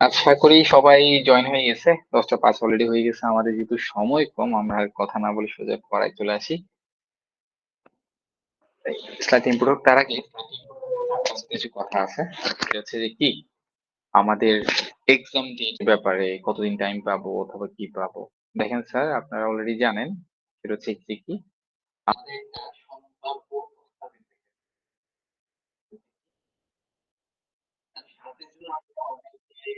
আশা করি সবাই জয়েন হয়ে গেছে। 10টা 5 অলরেডি হয়ে গেছে। আমাদের যেহেতু সময় কম, আমরা আর কথা না বলে সোজা পড়ায় চলে আসি। স্লাইড ইনপুট হোক তার আগে কিছু কথা আছে। সেটা হচ্ছে যে কি, আমাদের এক্সাম ডেট ব্যাপারে কতদিন টাইম পাবো অথবা কি পাবো। দেখেন স্যার, আপনারা অলরেডি জানেন সেটা হচ্ছে যে কি, আমাদের একটা সম্ভাব্য প্রস্তাবিত সাথে যদি আমরা যে,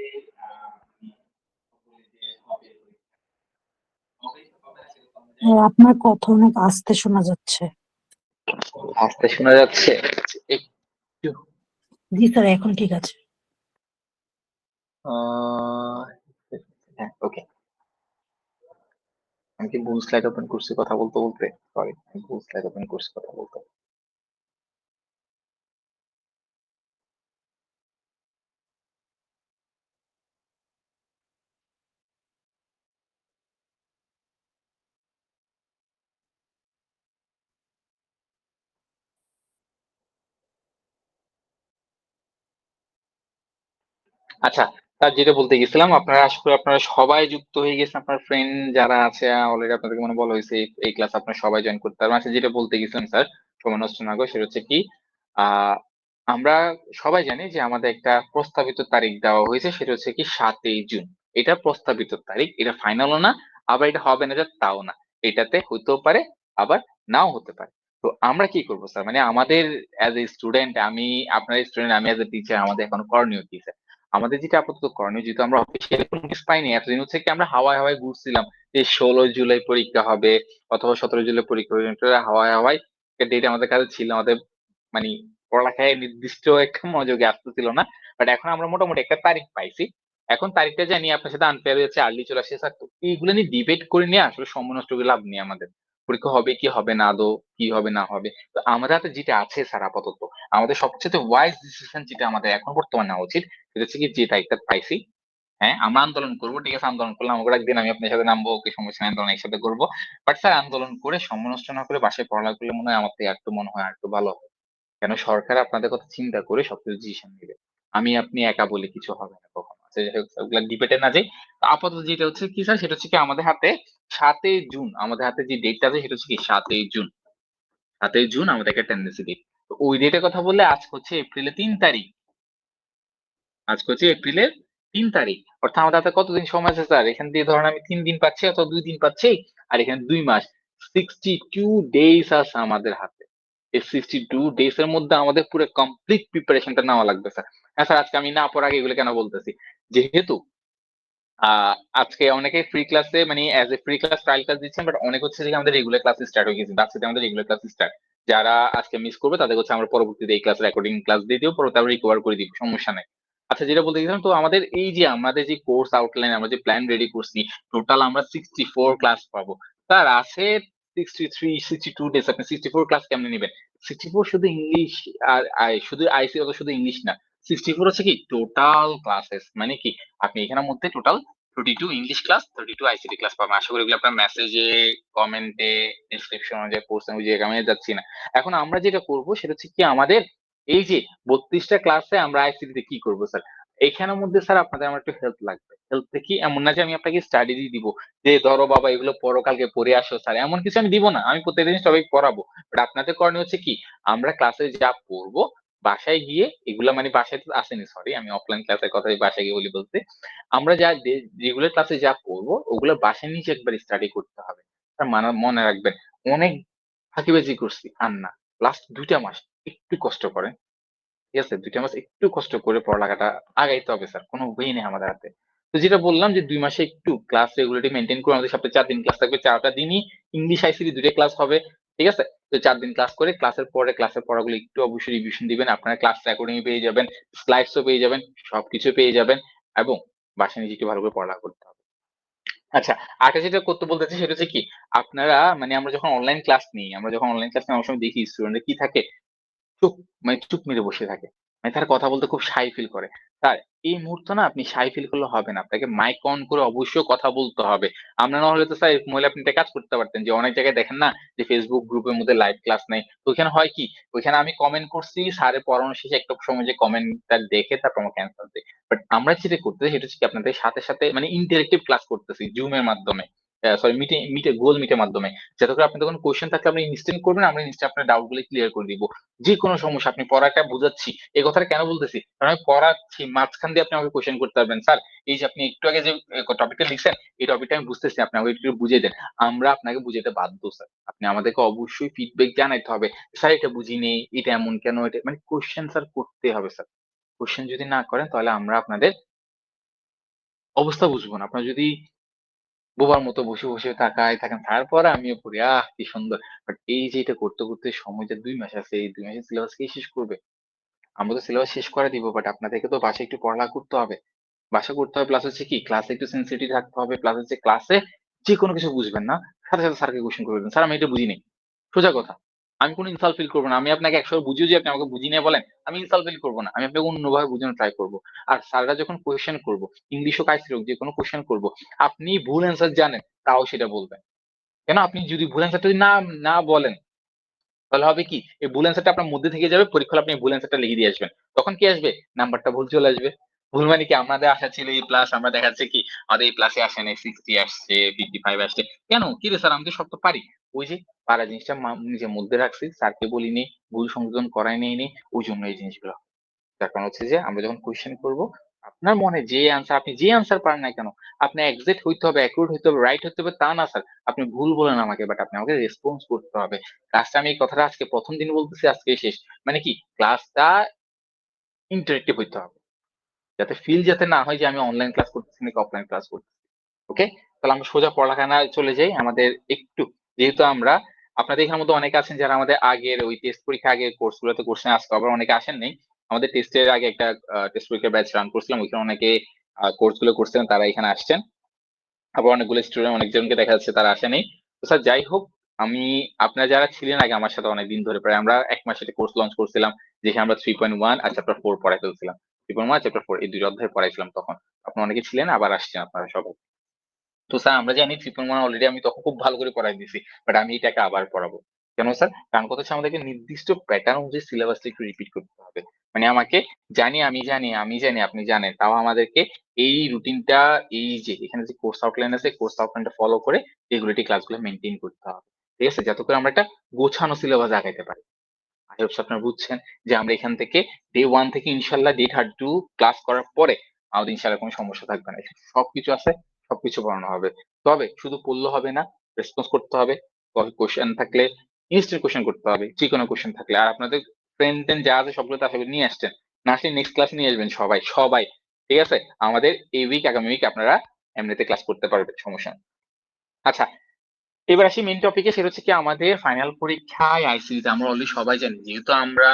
বলি যে হবে হবে হবে সেরকম যে আপনার কথা অনেক আস্তে শোনা যাচ্ছে। আস্তে শোনা যাচ্ছে একটু। জি স্যার, এখন ঠিক আছে। হ্যাঁ, ওকে। আমি কি ভুল স্লাইড ওপেন করছি কথা বলতে বলতে? সরি, আমি ভুল স্লাইড ওপেন করছি কথা বলতে। আচ্ছা, তার যেটা বলতে গেছিলাম, আপনারা আশা করি আপনারা সবাই যুক্ত হয়ে গেছেন। আপনার ফ্রেন্ড যারা আছে অলরেডি আপনাদেরকে মনে বলা হয়েছে এই ক্লাস আপনারা সবাই জয়েন করতে পারবেন। আচ্ছা, যেটা বলতে গেছিলাম স্যার, সময় নষ্ট না করে, সেটা হচ্ছে কি, আহ আমরা সবাই জানি যে আমাদের একটা প্রস্তাবিত তারিখ দেওয়া হয়েছে, সেটা হচ্ছে কি 7ই জুন। এটা প্রস্তাবিত তারিখ, এটা ফাইনালও না, আবার এটা হবে না যে তাও না। এটাতে হতেও পারে, আবার নাও হতে পারে। তো আমরা কি করবো স্যার, মানে আমাদের অ্যাজ এ স্টুডেন্ট, আমি আপনার স্টুডেন্ট, আমি অ্যাজ এ টিচার, আমাদের এখন করণীয় কি স্যার? আমাদের যেটা আপাতত করণীয়, যেহেতু আমরা অফিসিয়ালি কোনো নোটিশ পাইনি, এতদিন হচ্ছে কি আমরা হাওয়ায় হাওয়ায় ঘুরছিলাম যে 16 জুলাই পরীক্ষা হবে অথবা 17 জুলাই পরীক্ষা হবে, এটা হাওয়ায় হাওয়ায় একটা ডেট আমাদের কাছে ছিল। আমাদের মানে পড়ালেখায় নির্দিষ্ট একটা মনোযোগে আসতেছিল না। বাট এখন আমরা মোটামুটি একটা তারিখ পাইছি। এখন তারিখটা জানি আপনার সাথে আনফেয়ার হচ্ছে আর্লি চলে আসছে স্যার। তো এইগুলো নিয়ে ডিবেট করে নিয়ে আসলে সময় নষ্ট করে লাভ নেই আমাদের। পরীক্ষা হবে কি হবে না, আদৌ কি হবে না হবে। তো আমাদের হাতে যেটা আছে স্যার আপাতত, আমাদের সবচেয়ে ওয়াইজ ডিসিশন যেটা আমাদের এখন বর্তমানে নেওয়া উচিত, সেটা হচ্ছে কি, যে তারিখটা পাইছি, হ্যাঁ আমরা আন্দোলন করবো, ঠিক আছে, আন্দোলন করলাম, আমাকে একদিন আমি আপনার সাথে নামবো, ওকে, সমস্যা নেই, আন্দোলন একসাথে করবো। বাট স্যার, আন্দোলন করে সময় নষ্ট না করে বাসায় পড়ালেখা করলে মনে হয় আমার থেকে একটু মনে হয় একটু ভালো হয়। কেন, সরকার আপনাদের কথা চিন্তা করে সবকিছু ডিসিশন নেবে। আমি আপনি একা বলে কিছু হবে না কখনো। আচ্ছা, যাই হোক, ওগুলা ডিবেটে না যাই। তো আপাতত যেটা হচ্ছে কি স্যার, সেটা হচ্ছে কি, আমাদের হাতে 7ই জুন, আমাদের হাতে যে ডেটটা আছে সেটা হচ্ছে কি 7ই জুন। 7ই জুন আমাদের একটা টেন্ডেন্সি ডেট। তো ওই ডেটের কথা বললে, আজ হচ্ছে এপ্রিলের 3 তারিখ। আজকে হচ্ছে এপ্রিলের 3 তারিখ। অর্থাৎ আমাদের হাতে কতদিন সময় আছে স্যার? এখান দিয়ে ধরেন আমি 3 দিন পাচ্ছি অথবা 2 দিন পাচ্ছি, আর এখানে 2 মাস, 62 ডেজ আছে আমাদের হাতে। এই 62 ডেজ এর মধ্যে আমাদের পুরো কমপ্লিট প্রিপারেশনটা নেওয়া লাগবে স্যার। হ্যাঁ স্যার, আজকে আমি না পড়ার আগে এগুলো কেন বলতেছি, যেহেতু আজকে অনেকে ফ্রি ক্লাসে, মানে as a free class trial class দিচ্ছেন, বাট অনেক হচ্ছে যে আমাদের রেগুলার ক্লাস স্টার্ট হয়ে গেছে। আজকে আমাদের রেগুলার ক্লাস স্টার্ট। যারা আজকে মিস করবে তাদের হচ্ছে আমরা পরবর্তীতে এই ক্লাস রেকর্ডিং ক্লাস দিয়ে দিও, পরে তারপরে রিকভার করে দিব, সমস্যা নাই। আচ্ছা, যেটা বলতে গেছিলাম, তো আমাদের এই যে আমাদের যে কোর্স আউটলাইন, আমরা যে প্ল্যান রেডি করছি, টোটাল আমরা 64 ক্লাস পাবো স্যার। আছে 63 62 ডেজ, আপনি 64 ক্লাস কেমনে নেবেন? 64 শুধু ইংলিশ, আর শুধু আইসি অত শুধু ইংলিশ না, 64 হচ্ছে কি টোটাল ক্লাসেস, মানে কি আপনি এখানের মধ্যে total 32 English class, 32 ICT class পাবেন। আশা করি এগুলো আপনার মেসেজে, কমেন্টে, ডিসক্রিপশন অনুযায়ী পড়ছেন, ওই জায়গায় আমি যাচ্ছি না। এখন আমরা যেটা করব সেটা হচ্ছে কি, আমাদের এই যে 32টা ক্লাসে আমরা আইসিটি তে কি করবো স্যার, এখানের মধ্যে স্যার আপনাদের আমার একটু হেল্প লাগবে। হেল্প কি, এমন না যে আমি আপনাকে স্টাডি দিয়ে দিব, যে ধরো বাবা এগুলো পড়ো, কালকে পড়ে আসো স্যার, এমন কিছু আমি দিব না। আমি প্রত্যেকদিন সবাই পড়াবো। বাট আপনাদের করণীয় হচ্ছে কি, আমরা ক্লাসে যা পড়বো বাসায় গিয়ে এগুলা, মানে বাসায় তো আসেনি, সরি, আমি অফলাইন ক্লাসের কথাই বাসায় গিয়ে বলি বলতে, আমরা যা রেগুলার ক্লাসে যা পড়বো ওগুলো বাসায় নিচে একবার স্টাডি করতে হবে। আর মনে রাখবেন, অনেক ফাঁকিবাজি করছি আর না, লাস্ট 2টা মাস একটু কষ্ট করেন, ঠিক আছে, 2টা মাস একটু কষ্ট করে পড়ালেখাটা আগাইতে হবে স্যার, কোনো ওয়ে নেই আমাদের হাতে। তো যেটা বললাম যে 2 মাসে একটু ক্লাস রেগুলারিটি মেনটেন করে, আমাদের সপ্তাহে 4 দিন ক্লাস থাকবে, 4টা দিনই ইংলিশ আইসিটি 2টা ক্লাস হবে, ঠিক আছে। তো 4 দিন ক্লাস করে ক্লাসের পরে ক্লাসের পড়াগুলো একটু অবশ্যই রিভিশন দিবেন, আপনারা ক্লাস রেকর্ডিং পেয়ে যাবেন, স্লাইডসও পেয়ে যাবেন, সবকিছু পেয়ে যাবেন, এবং বাসায় নিজে একটু ভালো করে পড়ালেখা করতে হবে। আচ্ছা, আরেকটা যেটা করতে বলতেছি সেটা হচ্ছে কি, আপনারা, মানে আমরা যখন অনলাইন ক্লাস নিই, আমরা যখন অনলাইন ক্লাস নিই, অনেক সময় দেখি স্টুডেন্টরা কি থাকে, চুপ, মানে চুপ মেরে বসে থাকে। মানে তার কথা বলতে খুব শাই ফিল করে। স্যার এই মুহূর্তে না আপনি শাই ফিল করলে হবে না, আপনাকে মাইক অন করে অবশ্যই কথা বলতে হবে। আমরা না হলে তো স্যার এরকম হলে আপনি একটা কাজ করতে পারতেন, যে অনেক জায়গায় দেখেন না যে ফেসবুক গ্রুপের মধ্যে লাইভ ক্লাস নেই, তো ওইখানে হয় কি, ওইখানে আমি কমেন্ট করছি, স্যারের পড়ানো শেষে একটা সময় যে কমেন্টটা দেখে তারপর আমাকে অ্যান্সার দেয়। বাট আমরা যেটা করতেছি সেটা হচ্ছে কি, আপনাদের সাথে সাথে মানে ইন্টারেক্টিভ ক্লাস করতেছি জুমের মাধ্যমে, সরি গুগল মিটের মাধ্যমে, যাতে করে আপনার কোনো কোয়েশ্চেন থাকলে আপনি ইনস্ট্যান্ট করবেন, আমরা ইনস্ট্যান্ট আপনার ডাউট গুলো ক্লিয়ার করে দিব। যে কোনো সমস্যা, আপনি পড়াটা বুঝাচ্ছি, এই কথাটা কেন বলতেছি, কারণ আমি পড়াচ্ছি মাঝখান দিয়ে আপনি আমাকে কোয়েশ্চেন করতে পারবেন, স্যার এই যে আপনি একটু আগে যে টপিকটা লিখছেন, এই টপিকটা আমি বুঝতেছি, আপনি আমাকে একটু বুঝিয়ে দেন। আমরা আপনাকে বুঝাতে বাধ্য স্যার, আপনি আমাদেরকে অবশ্যই ফিডব্যাক জানাইতে হবে, স্যার এটা বুঝিনি, এটা এমন কেন, এটা মানে কোয়েশ্চেন স্যার করতে হবে স্যার। কোয়েশ্চেন যদি না করেন তাহলে আমরা আপনাদের অবস্থা বুঝবো না। আপনার যদি বোবার মতো বসে বসে তাকায় থাকেন, তারপরে আমিও পড়ি, আহ কি সুন্দর। বাট এই যে এটা করতে করতে সময় যে 2 মাস আছে, এই 2 মাসের সিলেবাস কে শেষ করবে? আমরা তো সিলেবাস শেষ করে দিব, বাট আপনাদেরকে তো বাসায় একটু পড়ালেখা করতে হবে। বাসা করতে হবে, প্লাস হচ্ছে কি ক্লাসে একটু সেনসিটিভ থাকতে হবে, প্লাস হচ্ছে ক্লাসে যে কোনো কিছু বুঝবেন না, সাথে সাথে স্যারকে কোশ্চেন করে দেবেন, স্যার আমি এটা বুঝিনি। সোজা কথা। আমি কোনো ইনসাল্ট ফিল করবো না, আমি আপনাকে 100 বুঝিয়ে যে আপনি আমাকে বুঝিয়ে নিয়ে বলেন, আমি ইনসাল্ট ফিল করবো না, আমি আপনাকে অন্যভাবে বোঝানোর ট্রাই করবো। আর স্যাররা যখন কোশ্চেন করবো, ইংলিশ হোক আইসিটি হোক, যে কোনো কোশ্চেন করবো, আপনি ভুল অ্যান্সার জানেন তাও সেটা বলবেন। কেন, আপনি যদি ভুল অ্যান্সারটা যদি না না বলেন, তাহলে হবে কি, এই ভুল অ্যান্সারটা আপনার মধ্যে থেকে যাবে, পরীক্ষা হলে আপনি ভুল অ্যান্সারটা লিখে দিয়ে আসবেন। তখন কি আসবে, নাম্বারটা ভুল চলে আসবে। ভুল মানে কি, আমাদের আশা ছিল এই প্লাস, আমরা দেখা যাচ্ছে কি আমাদের এই প্লাসে আসে নাই, 60 আসছে, 55 আসছে। কেন কি রে স্যার, আমি তো সব তো পারি। ওই যে পারা জিনিসটা নিজের মধ্যে রাখছি, স্যারকে বলিনি, ভুল সংশোধন করাই নেই, ওই জন্য এই জিনিসগুলো। তার কারণ হচ্ছে যে আমরা যখন কোয়েশ্চেন করব, আপনার মনে যে আনসার, আপনি যে আনসার পারেন না কেন, আপনি এক্সাক্ট হইতে হবে, অ্যাকুরেট হইতে হবে, রাইট হইতে হবে তা না স্যার। আপনি ভুল বলেন আমাকে, বাট আপনি আমাকে রেসপন্স করতে হবে। ক্লাসটা, আমি এই কথাটা আজকে প্রথম দিন বলতেছি, আজকে শেষ। মানে কি, ক্লাসটা ইন্টারেক্টিভ হইতে হবে, যাতে ফিল যাতে না হয় যে আমি অনলাইন ক্লাস করতেছি নাকি অফলাইন ক্লাস করতেছি। ওকে, তাহলে আমরা সোজা পড়ালেখায় চলে যাই। আমাদের একটু, যেহেতু আমরা, আপনাদের এখানের মধ্যে অনেকে আছেন যারা আমাদের আগের ওই টেস্ট পরীক্ষা আগের কোর্স গুলোতে করছেন, আজকে আবার অনেকে আসেন নাই। আমাদের টেস্টের আগে একটা টেস্ট পরীক্ষার ব্যাচ রান করছিলাম, ওইখানে অনেকে কোর্স গুলো করছিলেন, তারা এখানে আসছেন। আবার অনেকগুলো স্টুডেন্ট, অনেকজনকে দেখা যাচ্ছে তারা আসেনি। তো স্যার যাই হোক, আমি, আপনারা যারা ছিলেন আগে আমার সাথে অনেকদিন ধরে, প্রায় আমরা 1 মাস একটা কোর্স লঞ্চ করছিলাম, যেখানে আমরা 3.1 আর চ্যাপ্টার 4 পড়াই ফেলছিলাম। 3.1 চ্যাপ্টার 4 এই 2 অধ্যায় পড়াইছিলাম তখন। আপনারা অনেকে ছিলেন, আবার আসছেন আপনারা সবাই। তো স্যার আমরা জানি 3.1 অলরেডি আমি তখন খুব ভালো করে পড়াই দিছি। বাট আমি এটাকে আবার পড়াবো। কেন স্যার? কারণ কথা হচ্ছে আমাদেরকে নির্দিষ্ট প্যাটার্ন অনুযায়ী সিলেবাসটা একটু রিপিট করতে হবে। মানে আমাকে, আমি জানি আপনি জানেন, তাও আমাদেরকে এই রুটিনটা, এই যে এখানে যে কোর্স আউটলাইন আছে, কোর্স আউটলাইনটা ফলো করে রেগুলারলি ক্লাসগুলো মেইনটেইন করতে হবে। ঠিক আছে? যাতে করে আমরা একটা গোছানো সিলেবাস আগাইতে পারি। আই হোপস আপনারা বুঝছেন যে আমরা এখান থেকে ডে 1 থেকে ইনশাআল্লাহ ডে 32 ক্লাস করার পরে আমাদের ইনশাআল্লাহ কোনো সমস্যা থাকবে না। সবকিছু আছে, সবকিছু পড়ানো হবে। তবে শুধু পড়লে হবে না, রেসপন্স করতে হবে। কোয়েশ্চেন থাকলে ইনস্ট্যান্ট কোয়েশ্চেন করতে হবে। যেকোনো কোয়েশ্চেন থাকলে। আর আপনাদের ফ্রেন্ড যা আছে সবগুলো তো আশা করি নিয়ে আসছেন। না আসলে নেক্সট ক্লাসে নিয়ে আসবেন সবাই, সবাই। ঠিক আছে? আমাদের এই উইক, আগামী উইক আপনারা এমনিতে ক্লাস করতে পারবেন, সমস্যা নেই। আচ্ছা, এবার আসি মেইন টপিকে, সেটা হচ্ছে কি আমাদের ফাইনাল পরীক্ষায় আইসিটি আমরা অলরেডি সবাই জানি, যেহেতু আমরা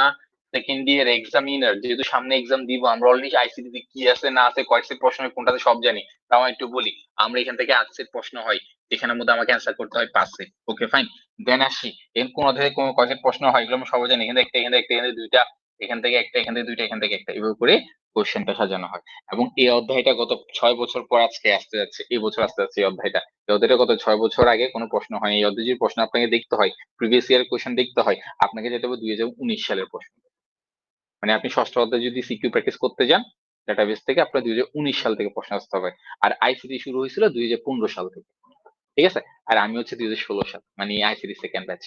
সেকেন্ড ইয়ার এক্সামিনার, যেহেতু সামনে এক্সাম দিব, আমরা অলরেডি আইসিটি কি আছে না আছে, কয় সেট প্রশ্ন হয়, কোনটাতে সব জানি। তাও আমি একটু বলি, আমরা এখান থেকে 8 সেট প্রশ্ন হয়, যেখানের মধ্যে আমাকে অ্যান্সার করতে হয় 5 সেট। Okay fine. দেন আসি, এখানে কোন অধ্যায়ে কোন কয় সেট প্রশ্ন হয়, এগুলো আমরা সবাই জানি। এখান থেকে একটা, এখান থেকে একটা, এখান থেকে দুইটা, এখান থেকে একটা, এখান থেকে দুইটা, এখান থেকে একটা, এভাবে করে কোশ্চেনটা সাজানো হয়। এবং এই অধ্যায়টা গত 6 বছর পর আজকে আসতে যাচ্ছে, এই বছর আসতে যাচ্ছে এই অধ্যায়টা। এই অধ্যায়টা গত 6 বছর আগে কোনো প্রশ্ন হয়নি। এই অধ্যায় যদি প্রশ্ন আপনাকে দেখতে হয়, প্রিভিয়াস ইয়ার কোশ্চেন দেখতে হয়, আপনাকে যেতে হবে 2019 সালের প্রশ্ন। মানে আপনি ষষ্ঠ অধ্যায় যদি সিকিউ প্র্যাকটিস করতে যান, ডাটাবেস থেকে আপনার 2019 সাল থেকে প্রশ্ন আসতে হবে। আর আইসিটি শুরু হয়েছিল 2015 সাল থেকে। ঠিক আছে? আর আমি হচ্ছে 2016 সাল, মানে আইসিটি সেকেন্ড ব্যাচ।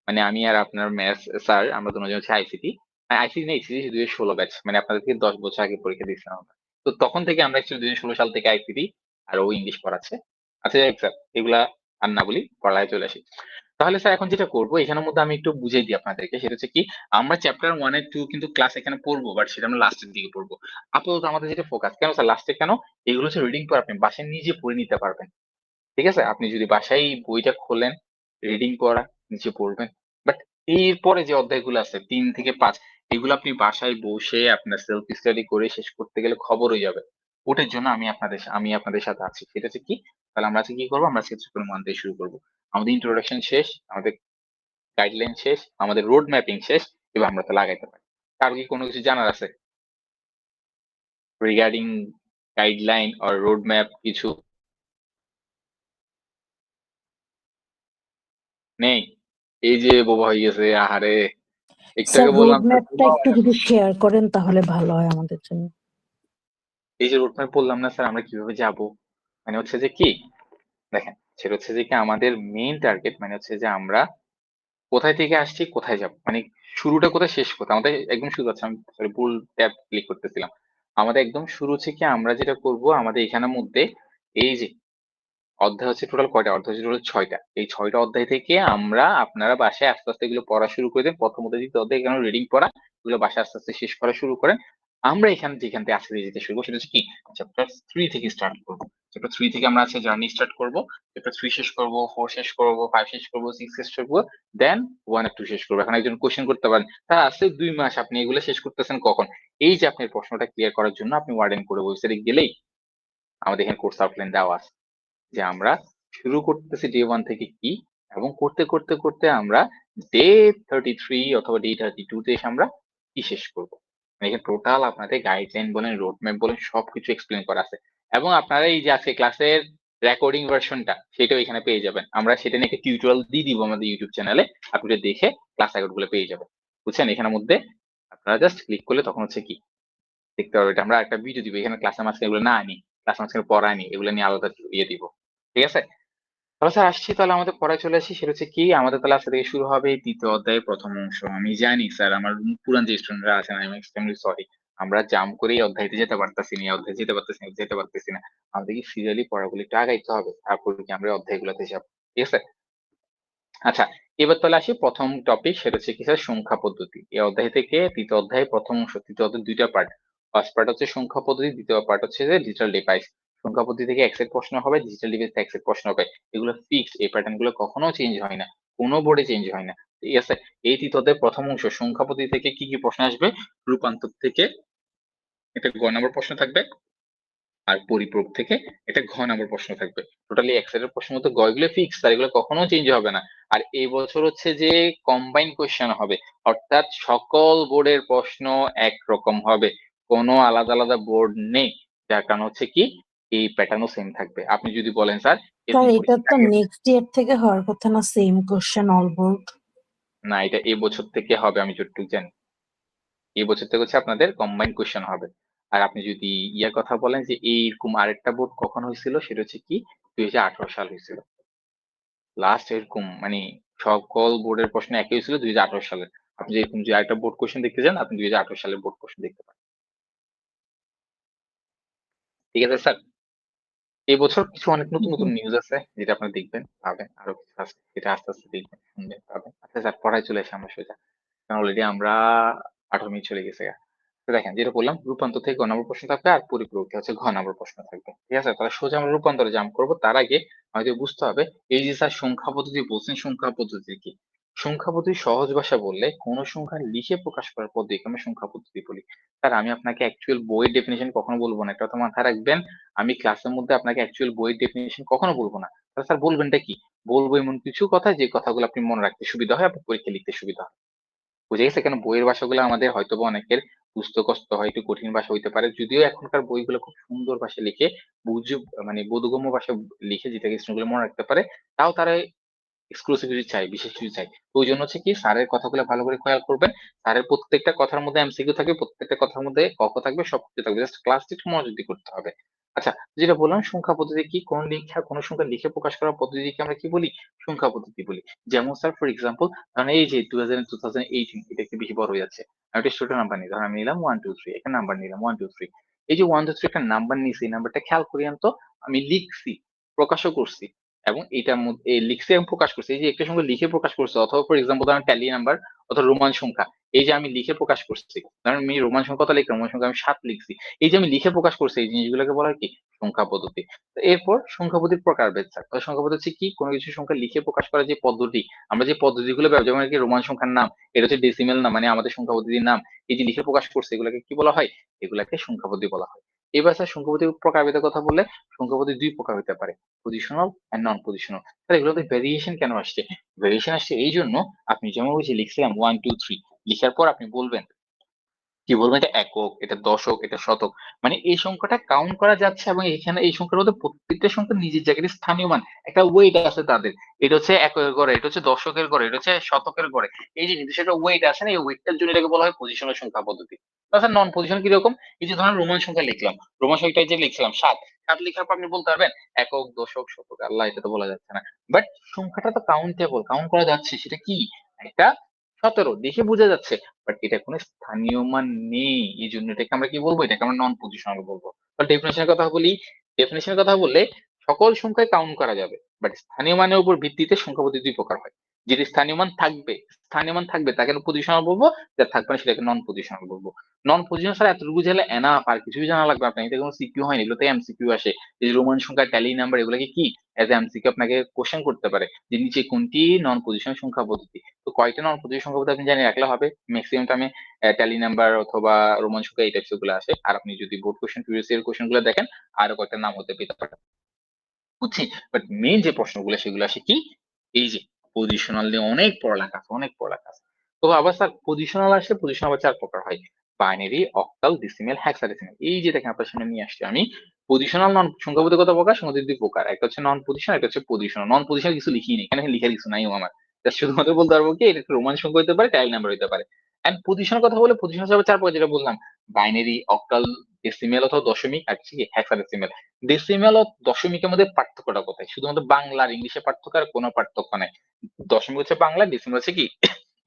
মানে আমি আর আপনার ম্যাথ স্যার, আমরা দুজন হচ্ছে আইসিটি। আইসিটি না, আইসিটি 2016 ব্যাচ, মানে আপনাদের থেকে 10 বছর আগে পরীক্ষা দিয়েছিলাম আমরা। তো তখন থেকে আমরা অ্যাকচুয়ালি 2016 সাল থেকে আইসিটি, আর ও ইংলিশ পড়াচ্ছে। আচ্ছা যাই হোক স্যার, এগুলা আর না বলি, পড়ায় চলে আসি। তাহলে স্যার এখন যেটা করবো, এখানের মধ্যে আমি একটু বুঝিয়ে দিই আপনাদেরকে, সেটা হচ্ছে কি, আমরা চ্যাপ্টার 1 এর 2 কিন্তু ক্লাস এখানে পড়বো, বাট সেটা আমরা লাস্টের দিকে পড়বো। আপাতত আমাদের যেটা ফোকাস, কেন স্যার লাস্টে কেন, এগুলো হচ্ছে রিডিং পড়া, আপনি বাসায় নিজে পড়ে নিতে পারবেন। ঠিক আছে? আপনি যদি বাসায় এই বইটা খোলেন, রিডিং পড়া, নিচে পড়বেন। বাট এরপরে যে অধ্যায়গুলো আছে 3 থেকে 5, এগুলো আপনি বাসায় বসে আপনার সেলফ স্টাডি করে শেষ করতে গেলে খবর হয়ে যাবে। ওটার জন্য আমি আপনাদের সাথে আছি। সেটা হচ্ছে কি? তাহলে আমরা আজকে কি করবো? আমরা আজকে চ্যাপ্টার 1 দিয়ে শুরু করবো। আমাদের ইন্ট্রোডাকশন শেষ, আমাদের গাইডলাইন শেষ, আমাদের রোড ম্যাপিং শেষ। এবার আমরা তাহলে আগাইতে পারি। কার কি কোনো কিছু জানার আছে regarding guideline or road map কিছু নেই? এই যে বোবা হয়ে গেছে, আহারে একটু স্যার আগে রোড বললাম স্যার ম্যাপটা একটু যদি শেয়ার করেন তাহলে ভালো হয় আমাদের জন্য। এই যে রোড ম্যাপ বললাম না স্যার আমরা কিভাবে যাব, মানে হচ্ছে যে কি দেখেন, সেটা হচ্ছে যে কি আমাদের মেইন টার্গেট মানে হচ্ছে যে আমরা কোথায় থেকে আসছি কোথায় যাব, মানে শুরুটা কোথায় শেষ কোথায় আমাদের একদম শুরু আছে। আমি সরি ভুল ট্যাব ক্লিক করতেছিলাম। আমাদের একদম শুরু হচ্ছে কি আমরা যেটা করব আমাদের এখানের মধ্যে এই যে অধ্যায় হচ্ছে টোটাল কয়টা অধ্যায় হচ্ছে টোটাল 6টা। এই 6টা অধ্যায় থেকে আমরা আপনারা বাসায় আস্তে আস্তে এগুলো পড়া শুরু করে দেন। প্রথম অধ্যায় দ্বিতীয় অধ্যায় কেন রিডিং পড়া এগুলো বাসায় আস্তে আস্তে শেষ করা শুরু করেন। আমরা এখানে যেখান থেকে আজকে যেতে শুরু করবো সেটা হচ্ছে কি চ্যাপ্টার 3 থেকে স্টার্ট করবো। চ্যাপ্টার 3 থেকে আমরা আজকে জার্নি স্টার্ট করবো। চ্যাপ্টার 3 শেষ করবো, 4 শেষ করবো, 5 শেষ করবো, 6 শেষ করবো, দেন 1 আর 2 শেষ করবো। এখন একজন কোশ্চেন করতে পারেন তা আজকে 2 মাস আপনি এগুলো শেষ করতেছেন কখন? এই যে আপনার প্রশ্নটা ক্লিয়ার করার জন্য আপনি ওয়ার্ডেন করে ওয়েবসাইটে গেলেই আমাদের এখানে কোর্স আউটলাইন দেওয়া আছে যে আমরা শুরু করতেছি ডে 1 থেকে কি এবং করতে করতে করতে আমরা ডে 33 অথবা ডে 32 তে এসে আমরা কি শেষ করবো। মানে এখানে টোটাল আপনাদের গাইডলাইন বলেন রোড ম্যাপ বলেন সবকিছু এক্সপ্লেন করা আছে। এবং আপনারা এই যে আজকে ক্লাসের রেকর্ডিং ভার্সনটা সেটাও এখানে পেয়ে যাবেন। আমরা সেটা নিয়ে একটা টিউটোরিয়াল দিয়ে দিব আমাদের ইউটিউব চ্যানেলে, আপনি এটা দেখে ক্লাস রেকর্ড গুলো পেয়ে যাবেন। বুঝছেন? এখানের মধ্যে আপনারা জাস্ট ক্লিক করলে তখন হচ্ছে কি দেখতে পারবে, এটা আমরা একটা ভিডিও দিব এখানে ক্লাসের মাঝখানে এগুলো না আনি, ক্লাস মাঝখানে পড়ায়নি, এগুলো নিয়ে আলাদা ইয়ে দিব। ঠিক আছে? তাহলে স্যার আসছি, তাহলে আমাদের পড়ায় চলে আসি। সেটা হচ্ছে কি আমাদের তাহলে আজকে থেকে শুরু হবে তৃতীয় অধ্যায়ের প্রথম অংশ। আমি জানি স্যার আমার পুরান যে স্টুডেন্টরা আছেন আই এম এক্সট্রিমলি সরি, আমরা জাম করে এই অধ্যায়তে যেতে পারতেছি না, এই অধ্যায় যেতে পারতেছি না, যেতে পারতেছি না। আমাদের কি সিরিয়ালি পড়াগুলো একটু আগাইতে হবে, তারপর কি আমরা এই অধ্যায়গুলোতে যাব। ঠিক আছে? আচ্ছা, এবার তাহলে আসি প্রথম টপিক, সেটা হচ্ছে কি স্যার সংখ্যা পদ্ধতি। এই অধ্যায় থেকে তৃতীয় অধ্যায় প্রথম অংশ, তৃতীয় অধ্যায় দুইটা পার্ট। ফার্স্ট পার্ট হচ্ছে সংখ্যা পদ্ধতি, দ্বিতীয় পার্ট হচ্ছে যে ডিজিটাল ডিভাইস। সংখ্যা পদ্ধতি থেকে এক সেট প্রশ্ন হবে, ডিজিটাল ডিভাইস থেকে এক সেট প্রশ্ন হবে। এগুলো ফিক্সড, এই প্যাটার্ন গুলো কখনো চেঞ্জ হয় না, কোনো বোর্ডে চেঞ্জ হয় না। ঠিক আছে? এই তৃতীয় অধ্যায়ের প্রথম অংশ সংখ্যা পদ্ধতি থেকে কি কি প্রশ্ন আসবে? রূপান্তর থেকে একটা গ নম্বর প্রশ্ন থাকবে, আর পরিপূরক থেকে একটা ঘ নম্বর প্রশ্ন থাকবে। টোটালি এক সেটের প্রশ্ন মতো গয়গুলো ফিক্স, আর এগুলো কখনো চেঞ্জ হবে না। আর এই বছর হচ্ছে যে কম্বাইন কোয়েশ্চেন হবে, অর্থাৎ সকল বোর্ডের প্রশ্ন একরকম হবে, কোনো আলাদা আলাদা বোর্ড নেই। যার কারণ হচ্ছে কি এই প্যাটার্নও সেম থাকবে। আপনি যদি বলেন স্যার স্যার এরকম এটা পরীক্ষা তো আগে, নেক্সট ইয়ার থেকে হওয়ার কথা না, সেম কোশ্চেন অল বোর্ড? না এটা এই বছর থেকে হবে আমি যতটুকু জানি। এই বছর থেকে হচ্ছে আপনাদের কম্বাইন কোয়েশ্চেন হবে। আর আপনি যদি ইয়ার কথা বলেন যে এইরকম আরেকটা বোর্ড কখন হয়েছিল, সেটা হচ্ছে কি 2018 সাল হয়েছিল লাস্ট। এরকম মানে সকল বোর্ডের প্রশ্ন একই হয়েছিল 2018 সালে। আপনি যে এরকম যে আরেকটা বোর্ড কোশ্চেন দেখতে চান আপনি 2018 সালের বোর্ড কোশ্চেন দেখতে পারেন। ঠিক আছে স্যার? এই বছর কিছু অনেক নতুন নতুন নিউজ আছে যেটা আপনি দেখবেন পাবেন, আরো কিছু আছে যেটা আস্তে আস্তে দেখবেন শুনবেন পাবেন। আচ্ছা স্যার পড়ায় চলে আসে আমরা সোজা, কারণ অলরেডি আমরা 18 মিনিট চলে গেছে। তো দেখেন যেটা বললাম রূপান্তর থেকে গ নম্বর প্রশ্ন থাকবে, আর পরিপূরক থেকে হচ্ছে ঘ নম্বর প্রশ্ন থাকবে। ঠিক আছে? তাহলে সোজা আমরা রূপান্তরে জাম্প করবো, তার আগে আমাদের বুঝতে হবে এই যে স্যার সংখ্যা পদ্ধতি বলছেন, সংখ্যা পদ্ধতি কি? সংখ্যা পদ্ধতি সহজ ভাষা বললে কোন সংখ্যা লিখে প্রকাশ করার পদ্ধতিকে আমরা সংখ্যা পদ্ধতি বলি। স্যার আমি আপনাকে অ্যাকচুয়াল বইয়ের ডেফিনেশন কখনো বলবো না, এটা তো মাথায় রাখবেন। আমি ক্লাসের মধ্যে আপনাকে অ্যাকচুয়াল বইয়ের ডেফিনেশন কখনো বলবো না। তাহলে স্যার বলবেনটা কি? বলবো এমন কিছু কথা যে কথাগুলো আপনি মনে রাখতে সুবিধা হয়, আপনার পরীক্ষা লিখতে সুবিধা হয়। বুঝে গেছে? কেন বইয়ের ভাষাগুলো আমাদের হয়তোবা অনেকের বুঝতে কষ্ট হয়, একটু কঠিন ভাষা হইতে পারে, যদিও এখনকার বইগুলো খুব সুন্দর ভাষায় লিখে, বুঝ মানে বোধগম্য ভাষা লিখে যেটাকে স্টুডেন্টগুলো মনে রাখতে পারে। তাও তারা এক্সক্লুসিভ কিছু চাই, বিশেষ কিছু চাই। তো ওই জন্য হচ্ছে কি স্যারের কথাগুলো ভালো করে খেয়াল করবেন। স্যারের প্রত্যেকটা কথার মধ্যে এমসিকিউ থাকবে, প্রত্যেকটা কথার মধ্যে ক খ থাকবে, সবকিছু থাকবে, জাস্ট ক্লাসটা একটু মনোযোগ দিয়ে করতে হবে। আচ্ছা, যেটা বললাম সংখ্যা পদ্ধতি কি, কোন সংখ্যা লিখে প্রকাশ করার পদ্ধতিকে আমরা কি বলি? সংখ্যা পদ্ধতি বলি। যেমন স্যার ফর এক্সাম্পল ধরেন এই যে 2018 এটা একটু বেশি বড় হয়ে যাচ্ছে। আমি একটা ছোট নাম্বার নিই, ধরেন আমি নিলাম 1 2 3, একটা নাম্বার নিলাম 1 2 3। এই যে 1 2 3 একটা নাম্বার নিয়েছি, এই নাম্বারটা খেয়াল করিয়েন তো, আমি লিখছি, প্রকাশও করছি, এবং এটার মধ্যে লিখছে এবং প্রকাশ করছে, এই যে একটা সংখ্যা লিখে প্রকাশ করছে, অথবা ফর এক্সাম্পল ধরেন ট্যালি নাম্বার অথবা রোমান সংখ্যা, এই যে আমি লিখে প্রকাশ করছি, ধরেন আমি রোমান সংখ্যা কত লিখলাম, রোমান সংখ্যা আমি 7 লিখছি, এই যে আমি লিখে প্রকাশ করছি, এই জিনিসগুলোকে বলা হয় কি? সংখ্যা পদ্ধতি। তো এরপর সংখ্যা পদ্ধতির প্রকারভেদ স্যার, তাহলে সংখ্যা পদ্ধতি হচ্ছে কি? কোনো কিছু সংখ্যা লিখে প্রকাশ করার যে পদ্ধতি, আমরা যে পদ্ধতিগুলো ব্যবহার, যেমন কি রোমান সংখ্যার নাম, এটা হচ্ছে ডেসিমেল নাম, মানে আমাদের সংখ্যা পদ্ধতির নাম, এই যে লিখে প্রকাশ করছে এগুলোকে কি বলা হয়? এগুলাকে সংখ্যা পদ্ধতি বলা হয়। এবার স্যার সংখ্যা পদ্ধতির প্রকারভেদের কথা বললে সংখ্যা পদ্ধতি দুই প্রকার হতে পারে, পজিশনাল এন্ড নন পজিশনাল। তাহলে এগুলোতে ভেরিয়েশন কেন আসছে? ভেরিয়েশন আসছে এই জন্য, আপনি যেমন ওই যে লিখছিলাম 1 2 3, লিখার পর আপনি বলবেন কি বলবো, এটা একক, এটা দশক, এটা শতক, মানে এই সংখ্যাটা কাউন্ট করা যাচ্ছে এবং এখানে এই সংখ্যার মধ্যে প্রত্যেকটা সংখ্যা নিজের জায়গায় স্থানীয় মান, একটা ওয়েট আছে তাদের। এটা হচ্ছে এককের ঘরে, এটা হচ্ছে দশকের ঘরে, এটা হচ্ছে শতকের ঘরে। এই যে নির্দিষ্ট একটা ওয়েট আছে না, এই ওয়েটটার জন্য এটাকে বলা হয় পজিশনাল সংখ্যা পদ্ধতি। তাছাড়া নন পজিশন কিরকম, এই যে ধরেন রোমান সংখ্যা লিখলাম, রোমান সংখ্যাটা যে লিখছিলাম সাত, সাত লেখার পর আপনি বলতে পারবেন একক, দশক, শতক, আল্লাহ এটা তো বলা যাচ্ছে না। বাট সংখ্যাটা তো কাউন্টেবল, কাউন্ট করা যাচ্ছে, সেটা কি একটা 17 দেখে বোঝা যাচ্ছে। বাট এটা কোনো স্থানীয় মান নেই, এই জন্য এটাকে আমরা কি বলবো, এটাকে আমরা নন পজিশনাল বলবো। ডেফিনেশনের কথা বলি, ডেফিনেশনের কথা বললে সকল সংখ্যায় কাউন্ট করা যাবে, বাট স্থানীয় মানের উপর ভিত্তিতে সংখ্যা পদ্ধতি দুই প্রকার হয়। যেটি স্থানীয় মান থাকবে, স্থানীয় মান থাকবে তাকে পজিশনাল বলবো, যা থাকবে না সেটাকে নন পজিশনাল বলবো। নন পজিশনাল ছাড়া এতটুকু জানলে এনাফ, আর কিছুই জানা লাগবে আপনার, এটা কোনো সিকিউ হয়নি, এগুলোতে এমসিকিউ আসে। এই যে রোমান সংখ্যা, ট্যালি নাম্বার, এগুলোকে কি এজ এমসিকিউ আপনাকে কোশ্চেন করতে পারে যে নিচে কোনটি নন পজিশনাল সংখ্যা পদ্ধতি। তো কয়টা নন পজিশনাল সংখ্যা পদ্ধতি আপনি জানিয়ে রাখলে হবে। ম্যাক্সিমাম টাইমে ট্যালি নাম্বার অথবা রোমান সংখ্যা এই টাইপস গুলো আসে। আর আপনি যদি board question, previous year question গুলো দেখেন, আরো কয়েকটা নাম হতে পেতে পারে, বুঝছি। বাট মেইন যে প্রশ্নগুলো সেগুলো আসে কি, এই যে পজিশনাল নিয়ে অনেক পড়ালেখা আছে, অনেক পড়ালেখা আছে। তো আবার স্যার পজিশনাল আসলে পজিশনাল আবার চার প্রকার হয়: বাইনারি, অক্টাল, ডেসিমেল, হেক্সাডেসিমেল। এই যে দেখেন আপনার সামনে নিয়ে আসছি আমি, পজিশনাল নন সংখ্যাপদ্ধ কত প্রকার, সংখ্যাপদ্ধ দুই প্রকার, একটা হচ্ছে নন পজিশনাল, একটা হচ্ছে পজিশনাল। নন পজিশনাল কিছু লিখিনি, এখানে লিখার কিছু নাই আমার, জাস্ট শুধুমাত্র বলতে পারবো কি এটা একটা রোমান সংখ্যা হতে পারে, টাইল নাম্বার হতে পারে। এন্ড পজিশনাল কথা বলে, পজিশনাল হিসাবে চার প্রকার যেটা বললাম: বাইনারি, অক্টাল, ডেসিমেল অথবা দশমিক, আর কি হেক্সাডেসিমেল। ডেসিমেল ও দশমিকের মধ্যে পার্থক্যটা কোথায়, শুধুমাত্র বাংলা আর ইংলিশে পার্থক্য, আর কোনো পার্থক্য নাই। দশমিক হচ্ছে বাংলা, ডেসিমেল হচ্ছে কি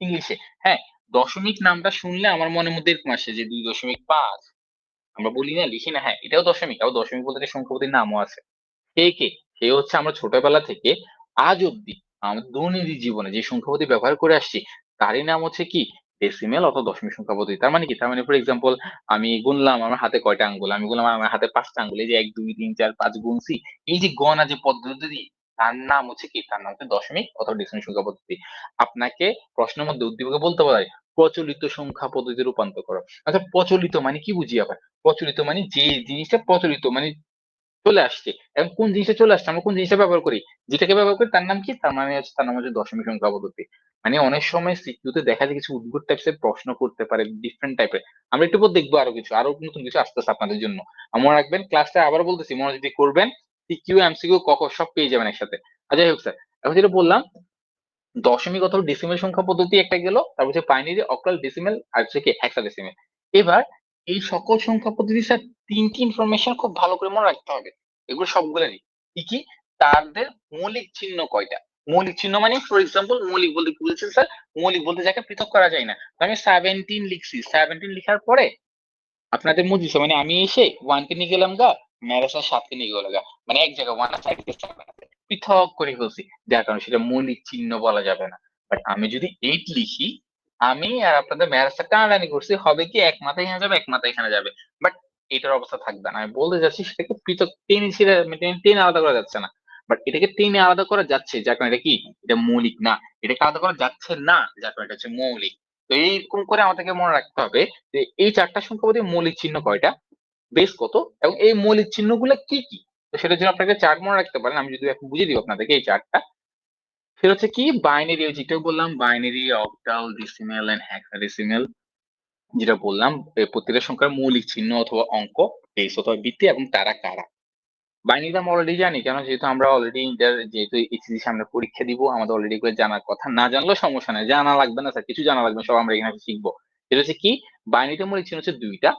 ইংলিশে। হ্যাঁ, দশমিক নামটা শুনলে আমার মনের মধ্যে এরকম আসে যে 2.5, আমরা বলি না, লিখি না, হ্যাঁ এটাও দশমিক। আবার দশমিক বলতে একটা সংখ্যাপতির নামও আছে। কে কে, সে হচ্ছে আমরা ছোটবেলা থেকে আজ অব্দি আমাদের দৈনন্দিন জীবনে যে সংখ্যাপতি ব্যবহার করে আসছি, তারই নাম হচ্ছে কি ডেসিমেল অথবা দশমিক সংখ্যা পদ্ধতি। তার মানে কি, তার মানে ফর এক্সাম্পল আমি গুনলাম আমার হাতে কয়টা আঙ্গুল, আমি গুনলাম আমার হাতে 5টা আঙ্গুল, এই যে 1 2 3 4 5 গুনছি, এই যে গণা যে পদ্ধতি, তার নাম হচ্ছে কি, তার নাম হচ্ছে দশমিক অথবা ডেসিমেল সংখ্যা পদ্ধতি। আপনাকে প্রশ্নের মধ্যে উদ্দীপকে বলতে পারে প্রচলিত সংখ্যা পদ্ধতি রূপান্তর করো। আচ্ছা প্রচলিত মানে কি বুঝি আবার, প্রচলিত মানে যে জিনিসটা প্রচলিত মানে চলে আসছে, এবং কোন জিনিসটা চলে আসছে, আমরা কোন জিনিসটা ব্যবহার করি, যেটাকে ব্যবহার করি তার নাম কি, তার মানে হচ্ছে, তার নাম হচ্ছে দশমিক সংখ্যা পদ্ধতি। মানে অনেক সময় সিকিউতে দেখা যায় কিছু উদ্ভট টাইপের প্রশ্ন করতে পারে, ডিফারেন্ট টাইপের। আমরা একটু পর দেখবো আরো কিছু, আরো নতুন কিছু আসতেছে আপনাদের জন্য। মনে রাখবেন, ক্লাসটা আবার বলতেছি, মনোযোগ দিয়ে করবেন, সিকিউ এমসিকিউ কক সব পেয়ে যাবেন একসাথে। যাই হোক স্যার, এখন যেটা বললাম, দশমিক অথবা ডেসিমেল সংখ্যা পদ্ধতি একটা গেল, তারপর হচ্ছে বাইনারি, অক্টাল, ডেসিমেল, আর হচ্ছে কি হেক্সাডেসিমেল। এবার এই সকল সংখ্যা পদ্ধতি স্যার তিনটি ইনফরমেশন খুব ভালো করে মনে রাখতে হবে, এগুলো সবগুলোরই। কি কি, তাদের মৌলিক চিহ্ন কয়টা। মৌলিক চিহ্ন মানে ফর এক্সাম্পল, মৌলিক বলতে কি বলছেন স্যার, মৌলিক বলতে যাকে পৃথক করা যায় না। তো আমি 17 লিখছি, 17 লিখার পরে আপনাদের মধ্যে মানে আমি এসে ওয়ান কে নিয়ে গেলাম গা, ম্যারেসার 7 কে নিয়ে গেল গা, মানে এক জায়গায় ওয়ান আছে, একদিকে 7 আছে, পৃথক করে ফেলছি, যার কারণে সেটা মৌলিক চিহ্ন বলা যাবে না। বাট আমি যদি 8 লিখি, আমি আর আপনাদের ম্যারেসার টানাটানি করছি, হবে কি এক মাথা এখানে যাবে, এক মাথা এখানে যাবে। বাট এটার অবস্থা থাকবে না, আমি বলতে যাচ্ছি সেটাকে পৃথক টেনে ছিঁড়ে টেনে আলাদা করা যাচ্ছে না। বাট এটাকে টেনে আলাদা করা যাচ্ছে, যার কারণে এটা কি, এটা মৌলিক না। এটাকে আলাদা করা যাচ্ছে না, যার কারণে এটা হচ্ছে মৌলিক। তো এইরকম করে আমাদেরকে মনে রাখতে হবে যে এই চারটা সংখ্যাপদের মৌলিক চিহ্ন কয়টা, বেস কত, এবং এই মৌলিক চিহ্নগুলো কি কি। তো সেটার জন্য আপনাকে চার্ট মনে রাখতে পারেন, আমি যদি এখন বুঝিয়ে দিব আপনাদেরকে এই চার্টটা। সেটা হচ্ছে কি, বাইনারি, ওই যেটা বললাম, binary, octal, decimal and hexadecimal. যেটা বললাম, এই প্রত্যেকটা সংখ্যার মৌলিক চিহ্ন অথবা অঙ্ক, বেস অথবা ভিত্তি, এবং তারা কারা। বাইনারিটা আমরা অলরেডি জানি, কেন যেহেতু আমরা অলরেডি যেহেতু এইচএসসি সামনে পরীক্ষা দিব, আমাদের অলরেডি এগুলো জানার কথা, না জানলেও সমস্যা নাই, জানা লাগবে না স্যার, কিছু জানা লাগবে না, সব আমরা এখানে শিখবো। সেটা হচ্ছে কি, বাইনারিতে মৌলিক চিহ্ন হচ্ছে দুইটা,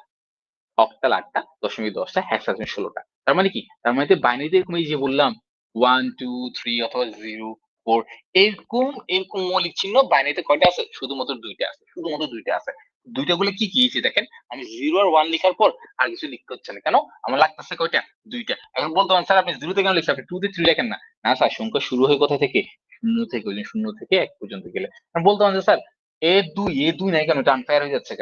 অক্টাল 8টা, দশমিক 10টা, হেক্সাডেসিমেল 16টা। তার মানে কি, তার মানে বাইনারিতে এরকম এই যে বললাম 1 2 3 অথবা 0 4, এরকম এরকম মৌলিক চিহ্ন বাইনারিতে কয়টা আছে, শুধুমাত্র দুইটা আছে, শুধুমাত্র দুইটা আছে। দুইটা গুলো কি কি, এই যে দেখেন, আমি 0 আর 1 লেখার পর আর কিছু লিখতে হচ্ছে না, কেন, আমার লাগতেছে কয়টা, দুইটা। এখন বলতে পারেন স্যার আপনি 0 তে কেন লিখছেন, আপনি 2 তে 3 লেখেন না। না স্যার, সংখ্যা শুরু হয় কোথা থেকে, শূন্য থেকে, ওই যে শূন্য থেকে 1 পর্যন্ত গেলে। আমি বলতে পারেন যে স্যার এ দুই নাই কেন, এটা আনফেয়ার হয়ে যাচ্ছে,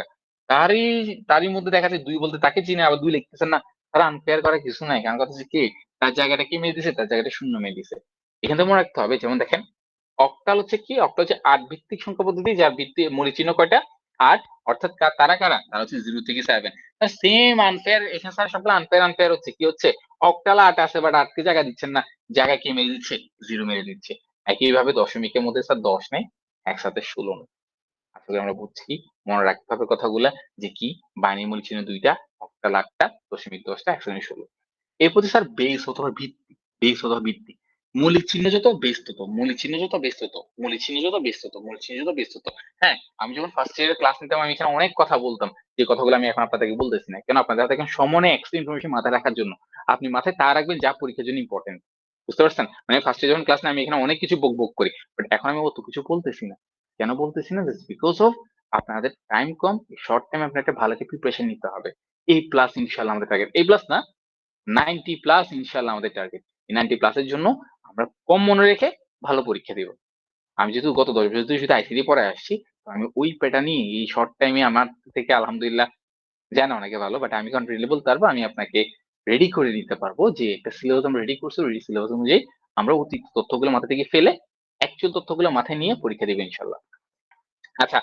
তারই তারই মধ্যে দেখা যায় দুই বলতে তাকে চিনে, আবার দুই লিখতেছেন না, তারা আনফেয়ার করার কিছু নাই, কারণ কথা হচ্ছে কি, তার জায়গাটা কি মেরে দিছে, তার জায়গাটা শূন্য মেরে দিছে। এখান থেকে মনে রাখতে হবে, যেমন দেখেন, অক্টাল হচ্ছে কি, অক্টাল হচ্ছে 8 ভিত্তিক সংখ্যা পদ্ধতি, যার ভিত্তি মৌলিক চিহ্ন কয়টা, 8। অর্থাৎ তারা কারা, তারা হচ্ছে 0 থেকে 7। সেম আনফেয়ার এখানে স্যার, সবগুলো আনফেয়ার, আনফেয়ার হচ্ছে কি, হচ্ছে অক্টাল 8 আছে, বাট 8 কে জায়গা দিচ্ছেন না, জায়গা কি মেরে দিচ্ছে, 0 মেরে দিচ্ছে। একইভাবে দশমিকের মধ্যে স্যার 10 নেই, একসাথে 16 নেই। আসলে আমরা বুঝছি, মনে রাখতে হবে কথাগুলা, যে কি বাইনারি মৌলিক চিহ্ন দুইটা, অক্টাল 8টা, দশমিক 10টা, 116। এরপর স্যার বেস অথবা ভিত্তি, বেস অথবা ভিত্তি, মৌলিক চিহ্ন যত বেস তত, মৌলিক চিহ্ন যত বেস তত, মৌলিক চিহ্ন যত বেস তত, মৌলিক চিহ্ন যত বেস তত। হ্যাঁ, আমি যখন ফার্স্ট ইয়ারের ক্লাস নিতাম আমি এখানে অনেক কথা বলতাম, যে কথাগুলো আমি এখন আপনাদেরকে বলতেছি না, কেন আপনাদের হাতে এখন সমনে এক্সট্রা ইনফরমেশন মাথায় রাখার জন্য। আপনি মাথায় তা রাখবেন যা পরীক্ষার জন্য ইম্পর্টেন্ট। বুঝতে পারছেন? মানে ফার্স্ট ইয়ার যখন ক্লাস নেই আমি এখানে অনেক কিছু বক বক করি, বাট এখন আমি অত কিছু বলতেছি না। কেন বলতেছি না? জাস্ট বিকজ অফ আপনাদের টাইম কম, শর্ট টাইমে আপনার একটা ভালো একটা প্রিপারেশন নিতে হবে। এই প্লাস ইনশাল্লাহ আমাদের টার্গেট, এই প্লাস না 90 প্লাস ইনশাল্লাহ আমাদের টার্গেট। এই 90 প্লাসের জন্য আমরা কম মনে রেখে ভালো পরীক্ষা দিব। আমি যেহেতু গত 10 বছর ধরে শুধু আইসিটি পড়ে আসছি, তো আমি ওই প্যাটার্নই এই শর্ট টাইমে আমার থেকে আলহামদুলিল্লাহ জানে অনেকে ভালো, বাট আমি কনফিডেন্টলি বলতে পারবো আমি আপনাকে রেডি করে দিতে পারবো, যে একটা সিলেবাস আমরা রেডি করছি, রেডি সিলেবাস অনুযায়ী আমরা অতীত তথ্যগুলো মাথা থেকে ফেলে অ্যাকচুয়াল তথ্যগুলো মাথায় নিয়ে পরীক্ষা দিব ইনশাল্লাহ। আচ্ছা,